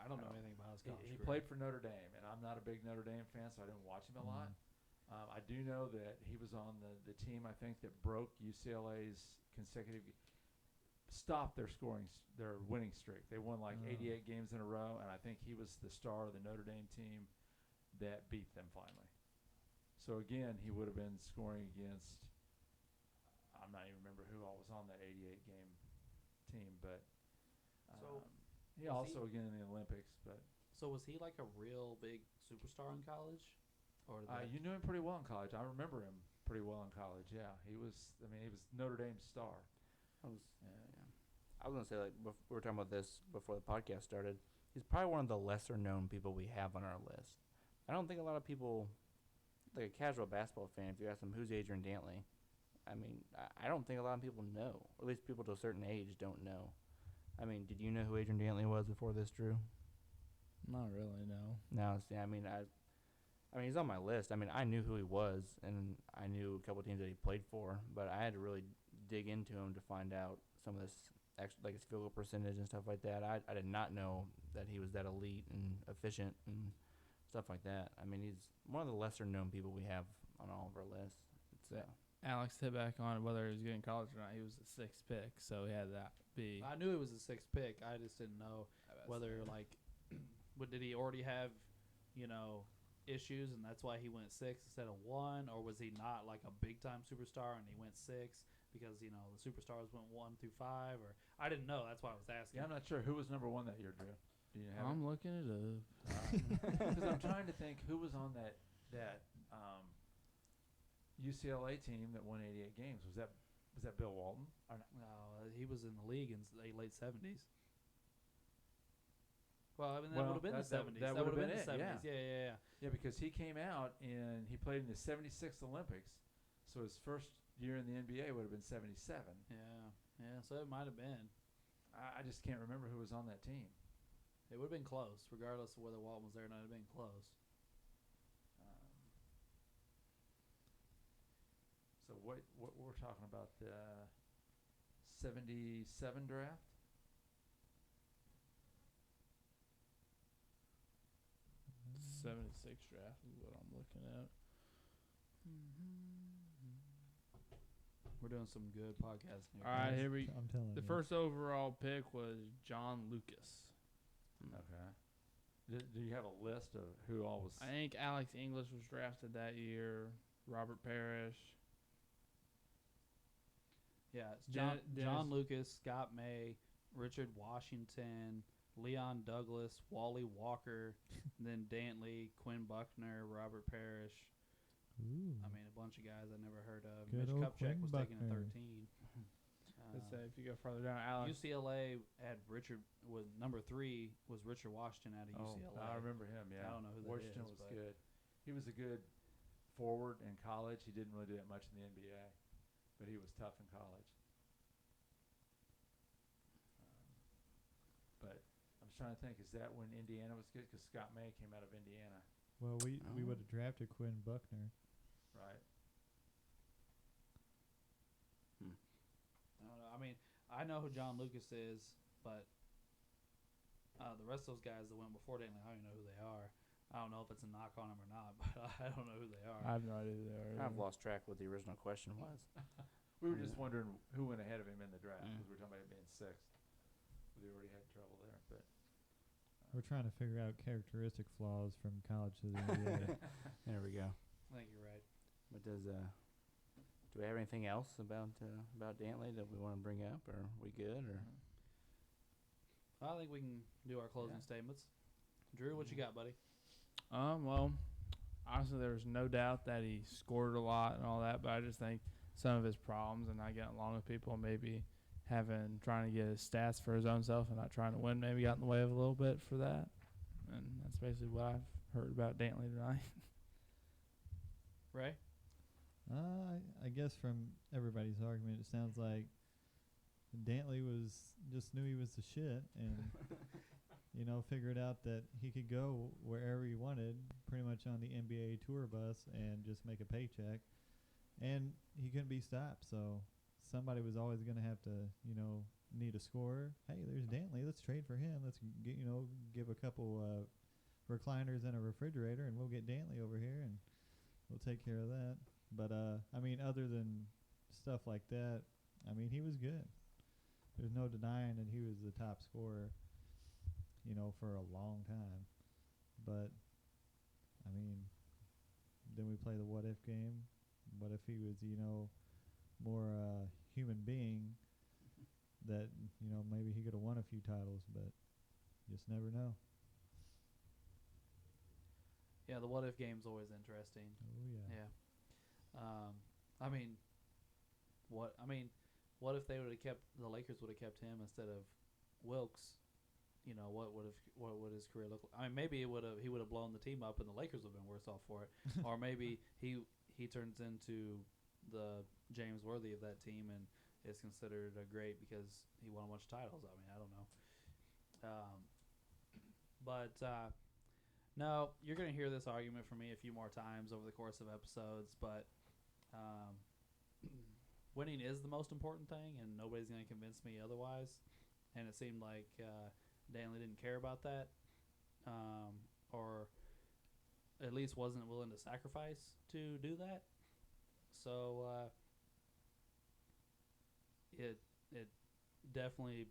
I don't know anything about his college He career. played for Notre Dame, and I'm not a big Notre Dame fan, so I didn't watch him a lot. I do know that he was on the team, I think, that broke UCLA's stopped their their winning streak. They won 88 games in a row, and I think he was the star of the Notre Dame team that beat them finally. So again, he would have been scoring against, I'm not even remember who all was on that 88 game team, but So he was also again in the Olympics. But So was he like a real big superstar in college? Or you knew him pretty well in college. I remember him pretty well in college. Yeah, he was Notre Dame's star. I was gonna say, we were talking about this before the podcast started. He's probably one of the lesser known people we have on our list. I don't think a lot of people, like a casual basketball fan, if you ask them who's Adrian Dantley, I mean, I don't think a lot of people know. Or at least people to a certain age don't know. I mean, did you know who Adrian Dantley was before this, Drew? Not really, no. No, see, I mean, he's on my list. I mean, I knew who he was, and I knew a couple teams that he played for, but I had to really dig into him to find out some of this, like his field goal percentage and stuff like that. I did not know that he was that elite and efficient and stuff like that. I mean, he's one of the lesser known people we have on all of our lists. It's Alex hit back on whether he was good in college or not. He was the 6th pick, so he had that be. I knew it was the 6th pick. I just didn't know whether did he already have, issues and that's why he went 6 instead of 1, or was he not like a big time superstar and he went 6 because the superstars went 1 through 5, or I didn't know. That's why I was asking. Yeah, I'm not sure who was number 1 that year, Drew. Do you have I'm looking it up. Because I'm trying to think who was on that UCLA team that won 88 games. Was that Bill Walton? Or not? No, he was in the league in the late 70s. Well, I mean, that would have been the 70s. That would have been the it, 70s. Yeah. Yeah, because he came out and he played in the 76th Olympics, so his first year in the NBA would have been 77. Yeah, so it might have been. I just can't remember who was on that team. It would have been close, regardless of whether Walton was there or not. It would have been close. So what we're talking about, the 77 draft? Mm-hmm. 76 draft is what I'm looking at. We're doing some good podcasting here. All right, guys. here we. I'm telling The you. first overall pick was John Lucas. Okay. Do you have a list of who all was? I think Alex English was drafted that year. Robert Parrish. Yeah, it's Dennis- John Lucas, Scott May, Richard Washington, Leon Douglas, Wally Walker, then Dantley, Quinn Buckner, Robert Parrish. Ooh. I mean, a bunch of guys I never heard of. Good Mitch old Kupchak Quinn was taken at Buckner. 13. Let's say if you go further down, Alex. UCLA had number 3 was Richard Washington out of UCLA. I remember him. Yeah, I don't know who that Washington is, was but- good. He was a good forward in college. He didn't really do that much in the NBA, but he was tough in college. But I was trying to think, is that when Indiana was good? Because Scott May came out of Indiana, Well, we would have drafted Quinn Buckner. right? I don't know. I mean, I know who John Lucas is, but the rest of those guys that went before Dantley, I don't even know who they are. I don't know if it's a knock on them or not, but I don't know who they are. I have no idea who they are. I've lost track what the original question was. We were just wondering who went ahead of him in the draft Mm. because we were talking about it being 6th. We already had trouble there, but We're trying to figure out characteristic flaws from college to the NBA. There we go. I think you're right. But do we have anything else about Dantley that we want to bring up, or are we good? Or I think we can do our closing statements. Drew, what you got, buddy? Well, honestly, there was no doubt that he scored a lot and all that, but I just think some of his problems and not getting along with people, maybe trying to get his stats for his own self and not trying to win, maybe got in the way of a little bit for that. And that's basically what I've heard about Dantley tonight. All right. Well, I think that's a good closing statement. I think we can close it out. We'll close it out. All right. Well, thank you, guys. Thank you for listening. We'll see you next week. Ray? I guess from everybody's argument, it sounds like Dantley just knew he was the shit, and figured out that he could go wherever he wanted, pretty much on the NBA tour bus, and just make a paycheck, and he couldn't be stopped. So somebody was always going to have to, need a scorer. Hey, there's Dantley. Let's trade for him. Let's give a couple recliners and a refrigerator, and we'll get Dantley over here, and we'll take care of that. But other than stuff like that, he was good. There's no denying that he was the top scorer, for a long time. But then we play the what if game. What if he was, more human being that, maybe he could have won a few titles, but just never know. Yeah, the what if game's always interesting. Oh, yeah. Yeah. What if they would have kept the Lakers would have kept him instead of Wilkes? What would his career look like? Maybe he would have blown the team up and the Lakers would have been worse off for it. Or maybe he turns into the James Worthy of that team and is considered a great because he won a bunch of titles. I don't know. No, you're going to hear this argument from me a few more times over the course of episodes, but winning is the most important thing, and nobody's going to convince me otherwise. And it seemed like Dantley didn't care about that, or at least wasn't willing to sacrifice to do that. So it definitely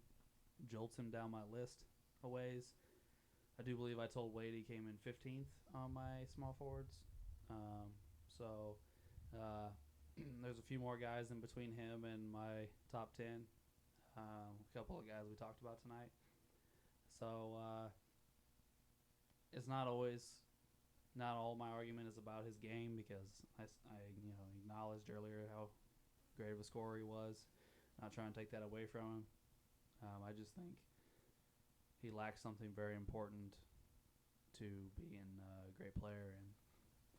jolts him down my list a ways. I do believe I told Wade he came in 15th on my small forwards. There's a few more guys in between him and my top 10. A couple of guys we talked about tonight. So it's not all my argument is about his game, because I acknowledged earlier how great of a scorer he was. Not trying to take that away from him. I just think he lacks something very important to being a great player, and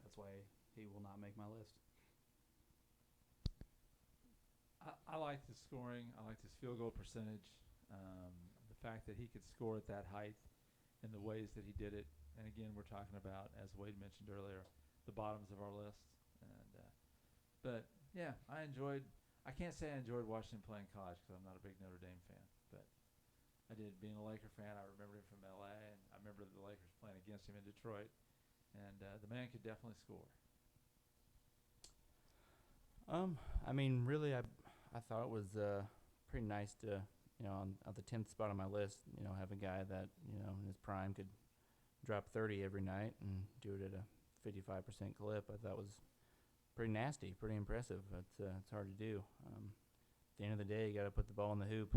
that's why he will not make my list. I liked his scoring. I liked his field goal percentage. The fact that he could score at that height and the ways that he did it. And again, we're talking about, as Wade mentioned earlier, the bottoms of our list. But yeah, I can't say I enjoyed watching him play in college because I'm not a big Notre Dame fan. But I did. Being a Laker fan, I remember him from L.A., and I remember the Lakers playing against him in Detroit. And the man could definitely score. Really, I thought it was pretty nice to, on the 10th spot on my list, have a guy that, in his prime could drop 30 every night and do it at a 55% clip. I thought was pretty nasty, pretty impressive. It's hard to do. At the end of the day, you got to put the ball in the hoop.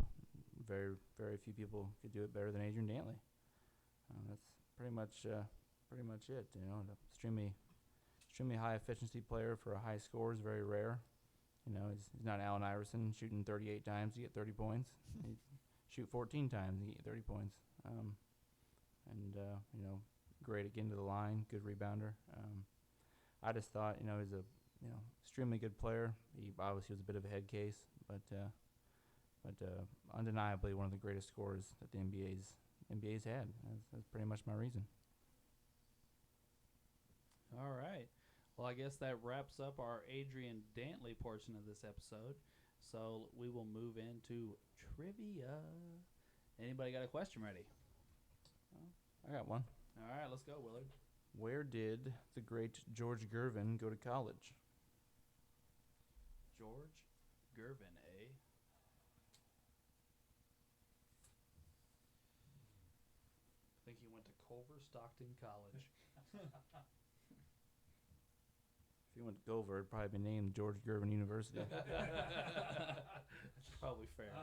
Very, very few people could do it better than Adrian Dantley. That's pretty much it. An extremely high efficiency player for a high score is very rare. He's not Allen Iverson shooting 38 times to get 30 points. He shoot 14 times to get 30 points. Great at getting to the line, good rebounder. I just thought, he's a extremely good player. He obviously was a bit of a head case, but undeniably one of the greatest scorers that the NBA's had. That's pretty much my reason. All right. Well, I guess that wraps up our Adrian Dantley portion of this episode. So we will move into trivia. Anybody got a question ready? I got one. All right, let's go, Willard. Where did the great George Gervin go to college? George Gervin, eh? I think he went to Culver Stockton College. If you went to Culver, it'd probably be named George Gervin University. That's probably fair.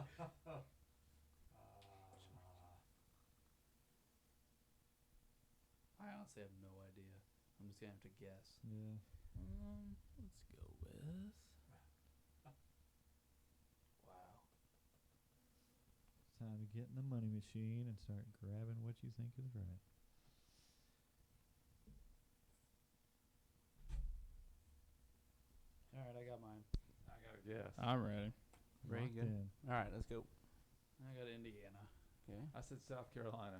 I honestly have no idea. I'm just gonna have to guess. Yeah. Let's go with. Wow. It's time to get in the money machine and start grabbing what you think is right. yes. I'm ready. Very Locked good. in. All right, let's go. I got Indiana. Okay. I said South Carolina.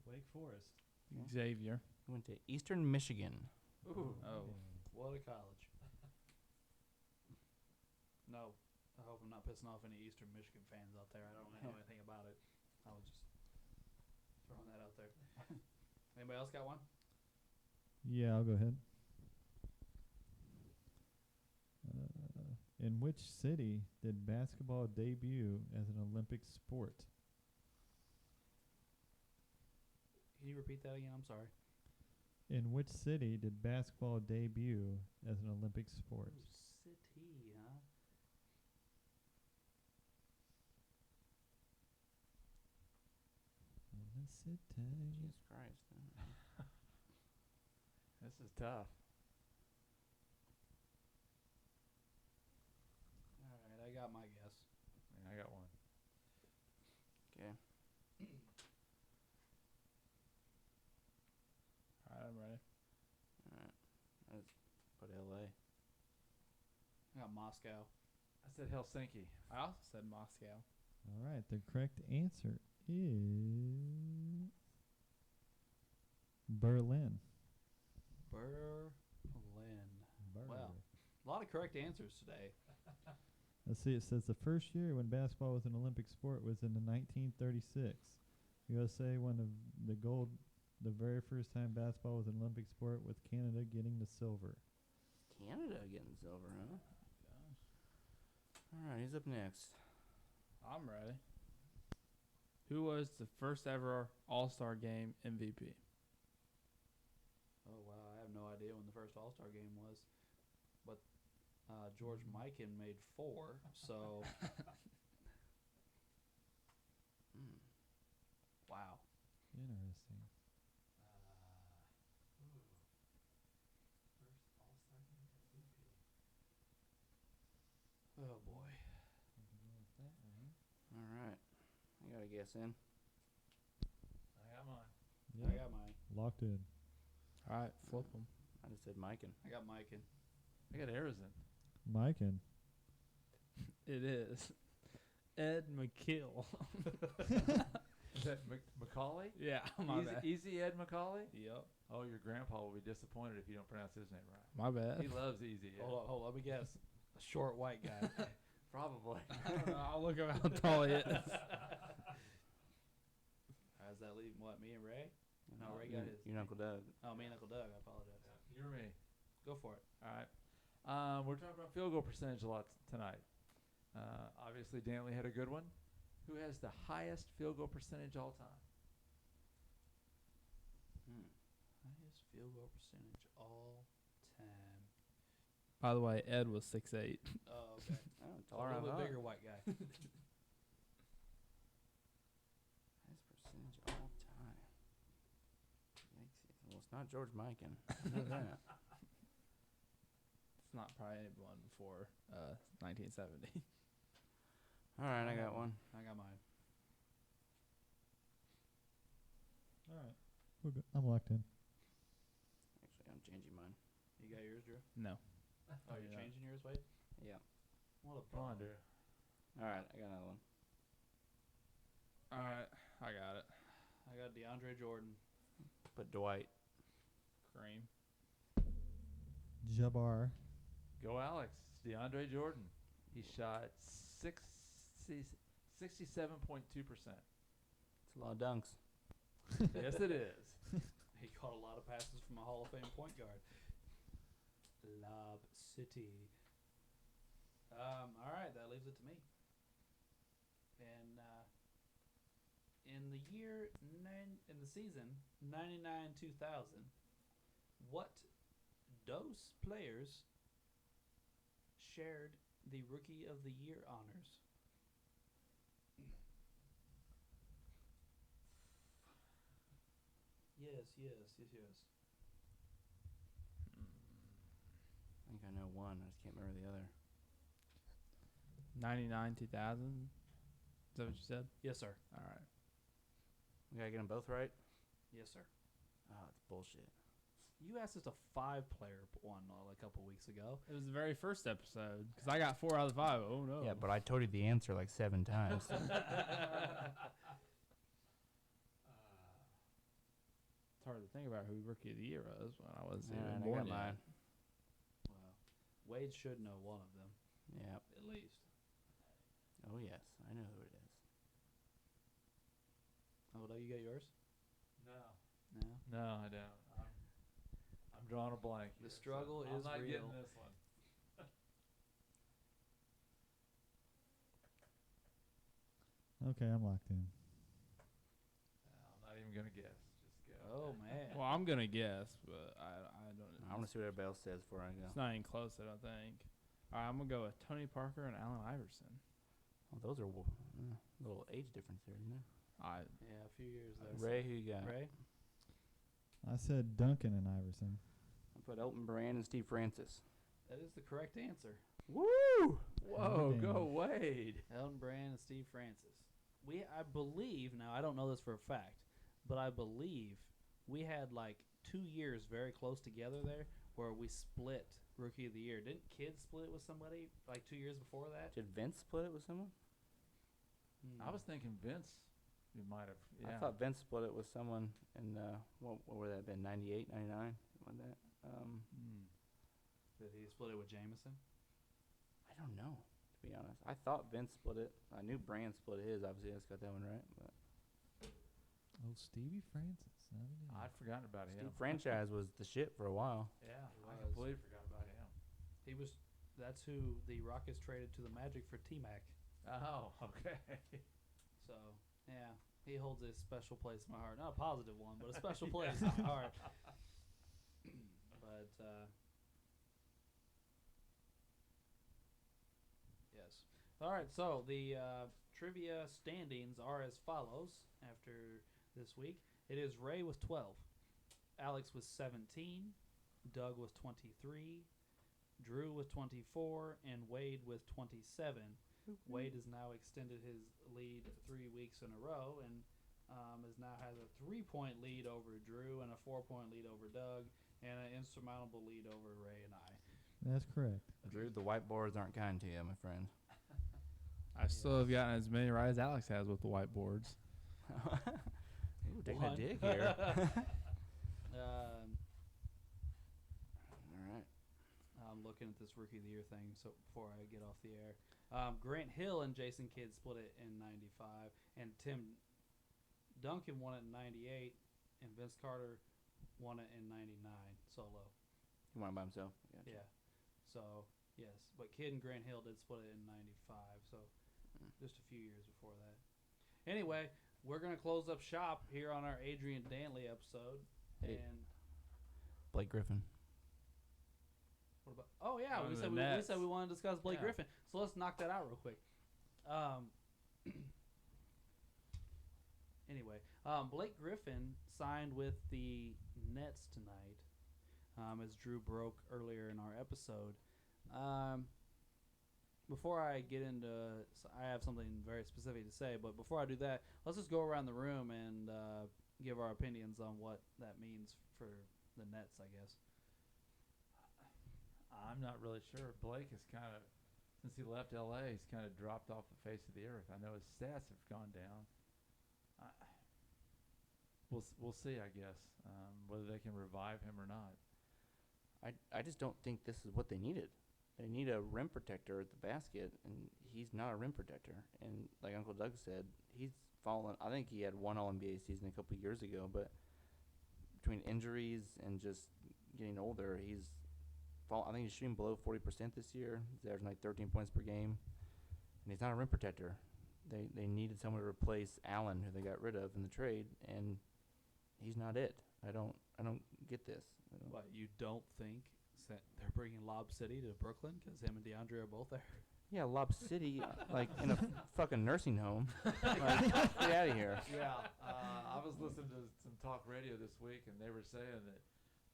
Wake Forest. Okay. Xavier. We went to Eastern Michigan. Ooh. Oh. What a college. No. I hope I'm not pissing off any Eastern Michigan fans out there. I don't know anything about it. I was just throwing that out there. Anybody else got one? Yeah, I'll go ahead. In which city did basketball debut as an Olympic sport? Can you repeat that again? I'm sorry. In which city did basketball debut as an Olympic sport? Ooh, city, huh? In the city. Jesus Christ. This is tough. All right, I got my guess. Yeah, I got one. Okay. All right, I'm ready. All right. Let's put L.A. I got Moscow. I said Helsinki. I also said Moscow. All right, the correct answer is Berlin. Berlin. Berlin. Wow. A lot of correct answers today. Let's see, it says the first year when basketball was an Olympic sport was in the 1936. USA won the very first time basketball was an Olympic sport, with Canada getting the silver. Canada getting silver, huh? All right, who's up next? I'm ready. Who was the first ever All-Star Game MVP? Oh, wow. I have no idea when the first All-Star game was. But George Mikan made 4, so... Wow. Interesting. Oh, boy. All right. I got a guess in. I got mine. Yeah, I got mine. locked in. All right, flip them. I just said Mikan. I got Mikan. I got Arizona. Mikan. It is Ed McKill. Is that Macaulay? Yeah, my Easy, bad. Easy Ed Macaulay? Yep, Oh, your grandpa will be disappointed if you don't pronounce his name right. my bad. He loves Easy Ed. Hold on. Let me guess. A short white guy. Probably. I don't know, I'll look up how tall he is. Does that leave, what, me and Ray? No, Ray you, got his. you and Uncle Doug. Oh, me and Uncle Doug. I apologize. You're me. Go for it. All right. We're talking about field goal percentage a lot tonight. Obviously, Dantley had a good one. Who has the highest field goal percentage all time? Highest field goal percentage all time. By the way, Ed was 6'8". Oh, okay. Oh, A taller little than bit I bigger thought. white guy. Highest percentage all time. Yikesies. Well, it's not George Mikan. I know that. It's not probably anyone before 1970. All right, I got one. I got mine. All right. I'm locked in. Actually, I'm changing mine. You got yours, Drew? No. Oh, you're changing yours, Wade? Yeah. What a Come on, bum. Drew. All right, I got another one. All right, I got it. I got DeAndre Jordan. Put Dwight. Cream. Jabbar. Go Alex. It's DeAndre Jordan. He shot 67.2%. It's a lot of dunks. Yes, it is. He caught a lot of passes from a Hall of Fame point guard. Lob City. All right, that leaves it to me. And in the season 99-2000, what Dose players shared the Rookie of the Year honors? Yes. I think I know one. I just can't remember the other. 99, 2000. Is that what you said? Yes, sir. All right. We gotta get them both right. Yes, sir. Oh, it's bullshit. You asked us a 5-player one a couple weeks ago. It was the very first episode because I got 4 out of the 5. Oh no. Yeah, but I told you the answer like 7 times. It's hard to think about who Rookie of the Year was when I was Yeah, even I born got mine. yet. Well, Wade should know one of them Yeah. at least. Oh yes, I know who it is. Oh, you got yours? No. No. No, I don't. I'm drawing a blank. The here, so struggle I'm is not real. getting this one. Okay, I'm locked in. No, I'm not even gonna guess. Just go. Oh man. Well, I'm gonna guess, but I don't. I want to see what everybody else says before I go. It's not even close. I don't think. All right, I'm gonna go with Tony Parker and Allen Iverson. Oh, those are little age difference there, isn't there? Yeah, a few years there. Ray, who you got? Ray? I said Duncan and Iverson. I put Elton Brand and Steve Francis. That is the correct answer. Woo! Whoa, Damn. go Wade. Elton Brand and Steve Francis. I believe, now I don't know this for a fact, but I believe we had like 2 years very close together there where we split Rookie of the Year. Didn't Kidd split it with somebody like 2 years before that? Did Vince split it with someone? I was thinking Vince. You might have. Yeah. I thought Vince split it with someone in, what would that have been, 98, 99, something like that. Did he split it with Jameson? I don't know, to be honest. I thought Vince split it. I knew Brand split his. Obviously, I just got that one right. But Oh, Stevie Francis. I'd forgotten about him. Steve Franchise was the shit for a while. Yeah, He I was. completely forgot about him. He was. That's who the Rockets traded to the Magic for T-Mac. Oh, okay. So, yeah, he holds a special place in my heart. Not a positive one, but a special place in my heart. But, yes. All right, so the trivia standings are as follows after this week. It is Ray with 12. Alex with 17. Doug with 23. Drew with 24. And Wade with 27. Wade has now extended his lead 3 weeks in a row and now has a 3-point lead over Drew and a 4-point lead over Doug and an insurmountable lead over Ray and I. That's correct. Drew, the whiteboards aren't kind to you, my friend. I still have gotten as many right as Alex has with the whiteboards. Ooh, taking a One. dig here. All right. I'm looking at this Rookie of the Year thing so before I get off the air. Grant Hill and Jason Kidd split it in 95, and Tim Duncan won it in 98, and Vince Carter won it in 99 solo. He won it by himself. Gotcha. Yeah. So, yes. But Kidd and Grant Hill did split it in 95, so just a few years before that. Anyway, we're going to close up shop here on our Adrian Dantley episode. Hey. And Blake Griffin. what about? Oh yeah, On we the said we Nets. said we wanted to discuss Blake Yeah. Griffin. So let's knock that out real quick. Anyway, Blake Griffin signed with the Nets tonight, as Drew broke earlier in our episode. Before I get into, I have something very specific to say, but before I do that, let's just go around the room and give our opinions on what that means for the Nets, I guess. I'm not really sure. Blake has kind of, since he left L.A., he's kind of dropped off the face of the earth. I know his stats have gone down. We'll see, I guess, whether they can revive him or not. I just don't think this is what they needed. They need a rim protector at the basket, and he's not a rim protector. And like Uncle Doug said, he's fallen. I think he had one All-NBA season a couple years ago, but between injuries and just getting older, I think he's shooting below 40% this year. He's averaging like 13 points per game, and he's not a rim protector. They needed someone to replace Allen, who they got rid of in the trade, and he's not it. I don't get this. What, you don't think they're bringing Lob City to Brooklyn because him and DeAndre are both there? Yeah, Lob City, like in a fucking nursing home. Like, get out of here. Yeah, I was listening to some talk radio this week, and they were saying that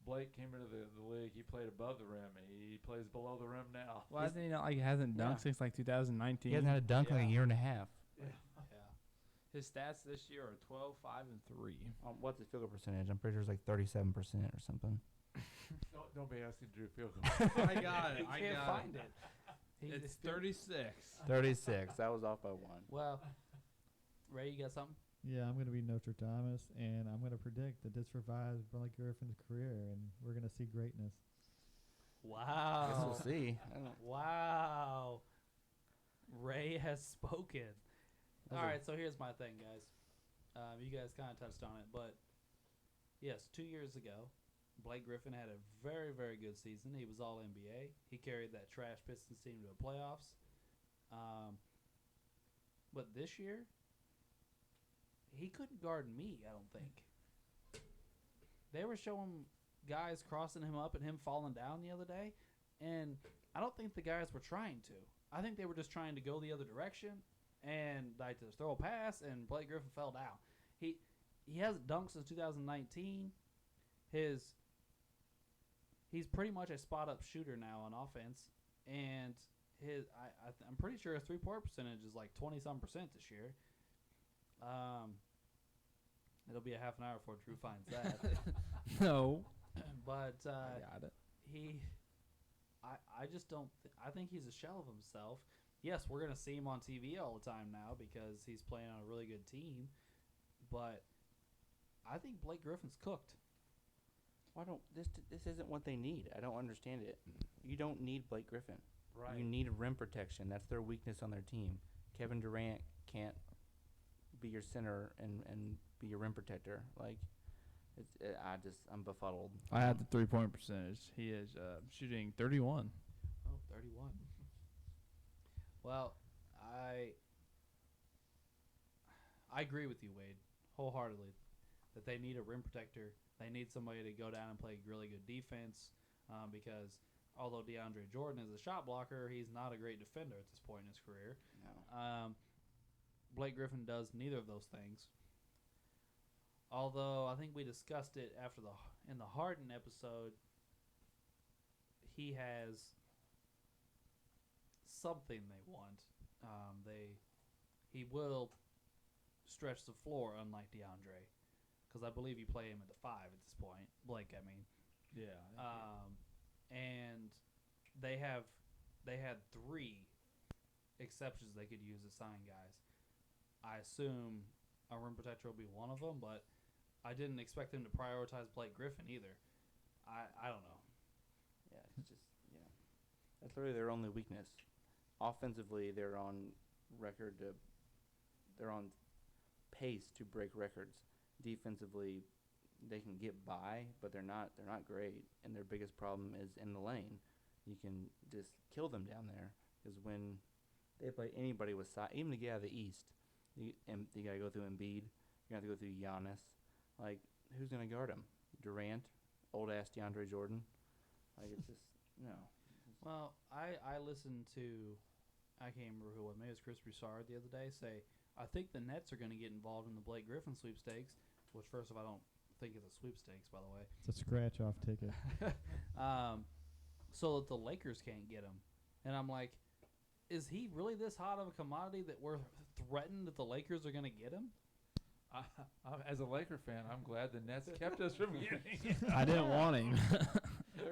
Blake came into the league. He played above the rim. He plays below the rim now. Why isn't he not like hasn't dunked Yeah. since like 2019? He hasn't had a dunk in like a year and a half. Yeah. His stats this year are 12, 5, and 3. What's his field goal percentage? I'm pretty sure it's like 37% or something. Don't be asking Drew field goal. I got it. He I can't got find it. it. It's 36. 36. That was off by 1. Well, Ray, you got something? Yeah, I'm going to be Nostradamus, and I'm going to predict that this revives Blake Griffin's career, and we're going to see greatness. Guess Wow. we'll see. I don't know. Wow. Ray has spoken. Those All are- right, so here's my thing, guys. You guys kind of touched on it, but yes, 2 years ago, Blake Griffin had a very, very good season. He was all NBA. He carried that trash Pistons team to the playoffs. But this year, he couldn't guard me, I don't think. They were showing guys crossing him up and him falling down the other day, and I don't think the guys were trying to. I think they were just trying to go the other direction and like to throw a pass, and Blake Griffin fell down. He hasn't dunked since 2019. He's pretty much a spot up shooter now on offense, and I'm pretty sure his 3-point percentage is like 20-some% this year. It'll be a half an hour before Drew finds that. No. But I got it. I just don't. I think he's a shell of himself. Yes, we're gonna see him on TV all the time now because he's playing on a really good team. But I think Blake Griffin's cooked. Why don't this isn't what they need? I don't understand it. You don't need Blake Griffin. Right. You need rim protection. That's their weakness on their team. Kevin Durant can't be your center and be your rim protector. Like, I'm befuddled. I had the 3-point percentage. He is shooting 31. Oh, 31. Well, I agree with you, Wade, wholeheartedly, that they need a rim protector. They need somebody to go down and play really good defense because although DeAndre Jordan is a shot blocker, he's not a great defender at this point in his career. No. Blake Griffin does neither of those things. Although I think we discussed it in the Harden episode, he has something they want. He will stretch the floor, unlike DeAndre, because I believe you play him at the 5 at this point. Blake, I mean. Yeah. And they had 3 exceptions they could use to sign guys. I assume a rim protector will be one of them, but I didn't expect them to prioritize Blake Griffin either. I don't know. Yeah, it's just that's literally their only weakness. Offensively, they're on pace to break records. Defensively, they can get by, but they're not great. And their biggest problem is in the lane. You can just kill them down there because when they play anybody with size, even to get out of the East, you got to go through Embiid. You have to go through Giannis. Like, who's gonna guard him? Durant, old ass DeAndre Jordan. Like, it's just no. Well, I listened to, I can't remember who it was, maybe it was Chris Broussard the other day, say, I think the Nets are going to get involved in the Blake Griffin sweepstakes, which first of all, I don't think is a sweepstakes, by the way. It's a scratch-off ticket. So that the Lakers can't get him. And I'm like, is he really this hot of a commodity that we're threatened that the Lakers are going to get him? As a Laker fan, I'm glad the Nets kept us from getting him. I didn't want him.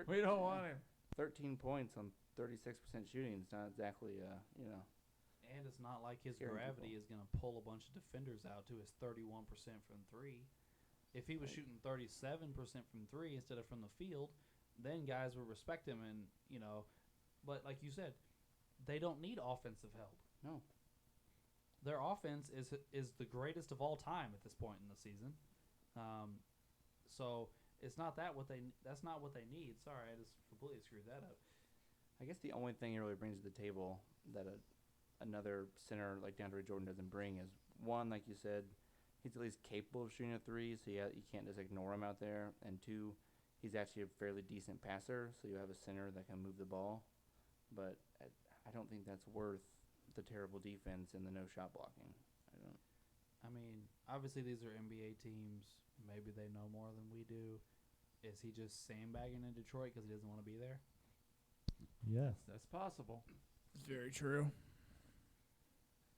We don't want him. 13 points on 36% shooting is not exactly And it's not like his Scaring gravity people. is going to pull a bunch of defenders out to his 31% from 3. If he was shooting 37% from 3 instead of from the field, then guys would respect him. And, but like you said, they don't need offensive help. No. Their offense is the greatest of all time at this point in the season. So it's not that's not what they need. Sorry, I just completely screwed that up. I guess the only thing he really brings to the table that another center like DeAndre Jordan doesn't bring is, one, like you said, he's at least capable of shooting a 3, so you can't just ignore him out there. And 2, he's actually a fairly decent passer, so you have a center that can move the ball. But I don't think that's worth the terrible defense and the no shot blocking. I mean, obviously these are NBA teams. Maybe they know more than we do. Is he just sandbagging in Detroit because he doesn't want to be there? Yes. That's possible. Very true.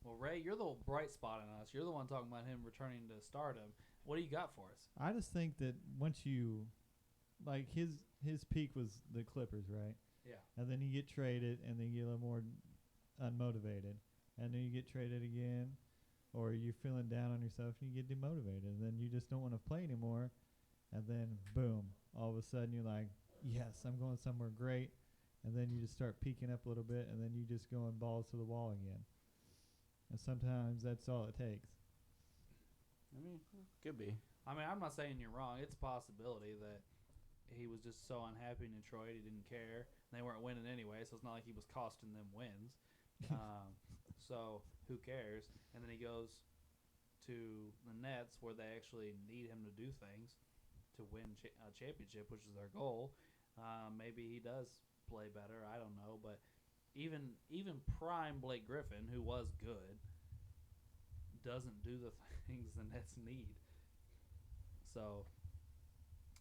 Well, Ray, you're the bright spot in us. You're the one talking about him returning to stardom. What do you got for us? I just think that once you like his peak was the Clippers, right? Yeah. And then you get traded, and then you get a little more unmotivated, and then you get traded again, or you're feeling down on yourself, and you get demotivated, and then you just don't want to play anymore, and then boom, all of a sudden you're like, yes, I'm going somewhere great, and then you just start peaking up a little bit, and then you just going balls to the wall again. And sometimes that's all it takes. I mean, could be. I mean, I'm not saying you're wrong. It's a possibility that he was just so unhappy in Detroit he didn't care. They weren't winning anyway, so it's not like he was costing them wins. So who cares? And then he goes to the Nets where they actually need him to do things to win a championship, which is their goal. Maybe he does play better. I don't know. But even prime Blake Griffin, who was good, doesn't do the things the Nets need. So,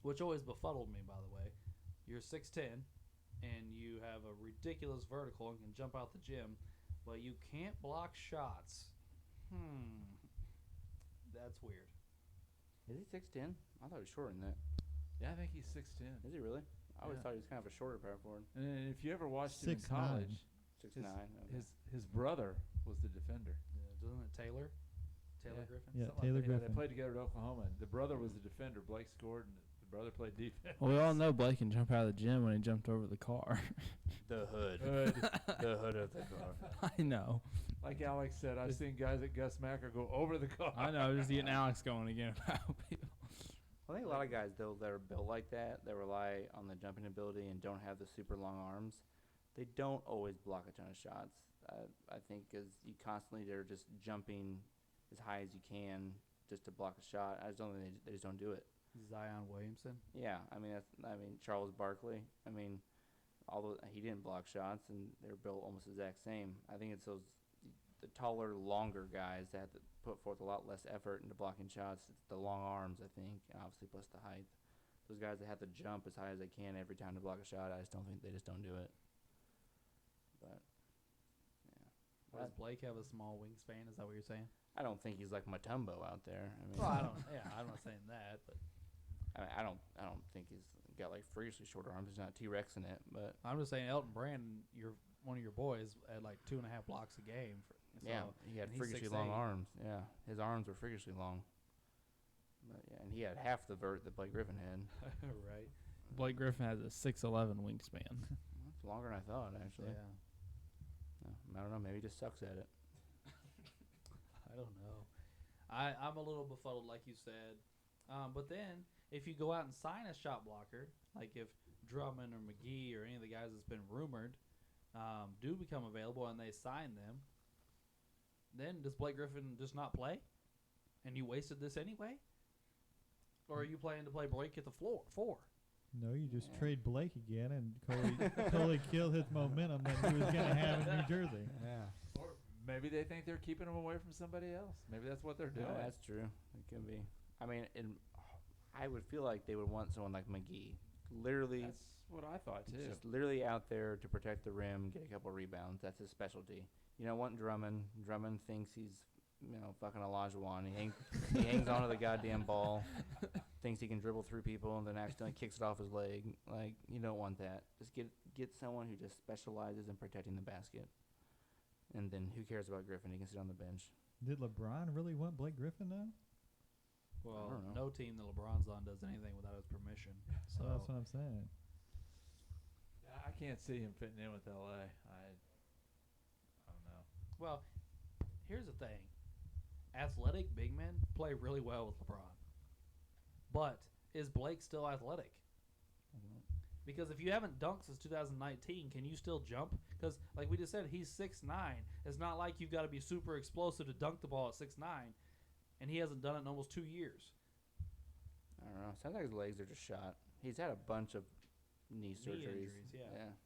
which always befuddled me, by the way. You're 6'10", and you have a ridiculous vertical and can jump out the gym, but you can't block shots. That's weird. Is he 6'10"? I thought he was shorter than that. Yeah, I think he's 6'10". Is he really? I always Yeah. thought he was kind of a shorter power forward. And then if you ever watched him in 6'9". college, 6'9". Okay. his brother was the defender. Doesn't it Taylor? Taylor Yeah. Griffin? Yeah, Something Taylor like that. Yeah, Griffin. they played together at Oklahoma. The brother was the defender. Blake scored, and the brother played defense. Well, we all know Blake can jump out of the gym when he jumped over the car. The hood. Good. The hood of the car. I know. Like Alex said, I've seen guys at Gus Macker go over the car. I know. Just getting Alex going again about people. I think a lot of guys, though, that are built like that rely on the jumping ability and don't have the super long arms, they don't always block a ton of shots. I think because you constantly, they're just jumping as high as you can just to block a shot. I just don't think they just don't do it. Zion Williamson? Yeah, I mean, Charles Barkley. I mean, although he didn't block shots and they're built almost the exact same. I think it's the taller, longer guys that have to put forth a lot less effort into blocking shots. It's the long arms, I think, and obviously plus the height. Those guys that have to jump as high as they can every time to block a shot, I just don't think they just don't do it. But yeah, Does Blake have a small wingspan? Is that what you're saying? I don't think he's like Mutombo out there. I mean, Well, I don't. Yeah, I'm not saying that, but I don't think he's got like freakishly short arms. He's not T-Rex in it, but I'm just saying Elton Brand, one of your boys, had like 2.5 blocks a game. yeah, he had and he's freakishly long 6'8". arms. Yeah, his arms were freakishly long. But yeah, and he had half the vert that Blake Griffin had. Right. Blake Griffin has a 6'11" wingspan. That's longer than I thought, actually. Yeah. I don't know. Maybe he just sucks at it. I don't know. I'm a little befuddled, like you said. But then, if you go out and sign a shot blocker, like if Drummond or McGee or any of the guys that's been rumored do become available and they sign them, then does Blake Griffin just not play? And you wasted this anyway? Or are you planning to play Blake at the floor? 4? No, you just Yeah. trade Blake again, and Coley killed his momentum that he was going to have in New Jersey. Yeah. Or maybe they think they're keeping him away from somebody else. Maybe that's what they're doing. No, that's true. It could be. I mean, I would feel like they would want someone like McGee. Literally, That's what I thought too. just literally out there to protect the rim, get a couple rebounds. That's his specialty. You don't want Drummond. Drummond thinks he's, fucking Olajuwon. He hangs onto the goddamn ball, thinks he can dribble through people, and then accidentally kicks it off his leg. Like, you don't want that. Just get someone who just specializes in protecting the basket. And then who cares about Griffin? He can sit on the bench. Did LeBron really want Blake Griffin now? Well, don't know. no team that LeBron's on does anything without his permission. So That's what I'm saying. I can't see him fitting in with LA. I don't know. Well, here's the thing. Athletic big men play really well with LeBron. But is Blake still athletic? Because if you haven't dunked since 2019, can you still jump? Because, like we just said, he's 6'9". It's not like you've got to be super explosive to dunk the ball at 6'9", and he hasn't done it in almost 2 years. I don't know. Sounds like his legs are just shot. He's had a bunch of knee surgeries. injuries, yeah. Yeah,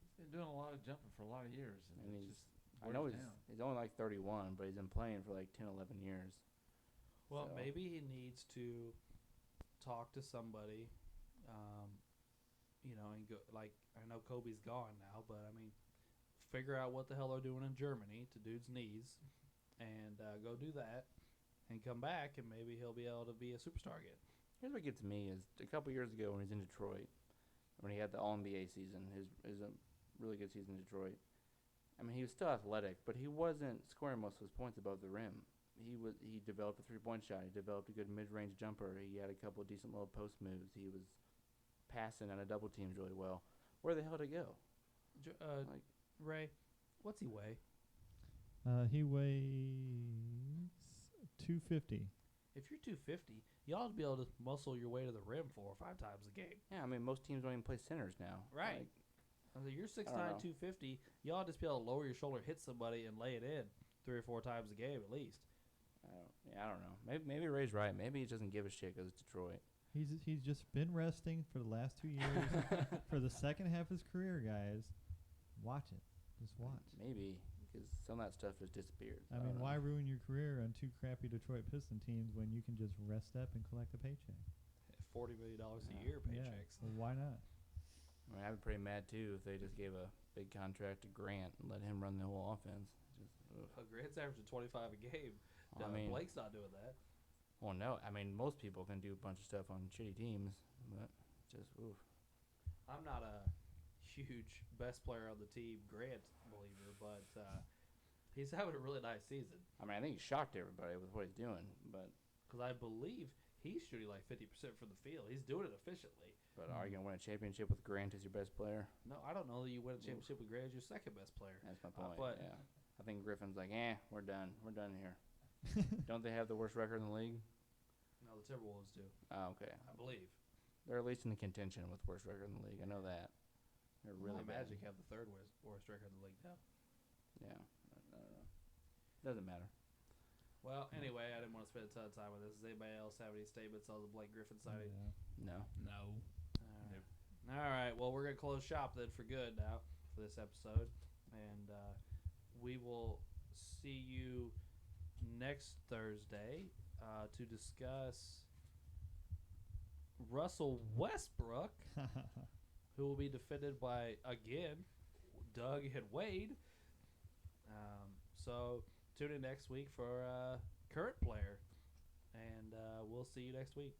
he's been doing a lot of jumping for a lot of years, And it's he's, just I know wears he's, down. he's only like 31, but he's been playing for like 10, 11 years. Well, So- maybe he needs to talk to somebody, and go, like, I know Kobe's gone now, but, I mean, figure out what the hell they're doing in Germany to dude's knees and go do that and come back, and maybe he'll be able to be a superstar again. Here's what gets me is a couple years ago when he was in Detroit, when he had the All-NBA season, his a really good season in Detroit. I mean, he was still athletic, but he wasn't scoring most of his points above the rim. He developed a three-point shot. He developed a good mid-range jumper. He had a couple of decent little post moves. He was passing on a double teams really well. Where the hell did he go? Like, Ray, what's he weigh? He weighs 250. If you're 250, you ought to be able to muscle your way to the rim 4 or 5 times a game. yeah, I mean, most teams don't even play centers now. Right. Like, I mean, you're 6'9", know. 250. You ought to just be able to lower your shoulder, hit somebody, and lay it in 3 or 4 times a game at least. I don't know. Maybe Ray's right. Maybe he doesn't give a shit because it's Detroit. He's just been resting for the last 2 years. For the second half of his career, guys, watch it. Just watch. Maybe because some of that stuff has disappeared. I mean, don't why know. ruin your career on 2 crappy Detroit Piston teams when you can just rest up and collect a paycheck? $40 million a Yeah. year Yeah, paychecks. well, why not? I mean, I'd be pretty mad too if they just gave a big contract to Grant and let him run the whole offense. Just, Grant's averaging 25 a game. I mean, Blake's not doing that. well, no. I mean, most people can do a bunch of stuff on shitty teams, but just oof. I'm not a huge best player on the team Grant believer, but he's having a really nice season. I mean, I think he shocked everybody with what he's doing, but Because I believe he's shooting like 50% from the field. He's doing it efficiently. are you gonna win a championship with Grant as your best player? No, I don't know that you win a championship with Grant as your second best player. That's my point. but- yeah, I think Griffin's like, we're done. We're done here. Don't they have the worst record in the league? No, the Timberwolves do, Oh, okay. I believe. They're at least in the contention with worst record in the league. I know that. They're really bad. Magic have the third worst record in the league now. Yeah. I don't know. Doesn't matter. Well, anyway, I didn't want to spend a ton of time with this. Does anybody else have any statements on the Blake Griffin signing? Yeah. No. No. All right. Well, we're gonna close shop then for good now for this episode, and we will see you next Thursday to discuss Russell Westbrook, who will be defended by again Doug and Wade. So tune in next week for current player, and we'll see you next week.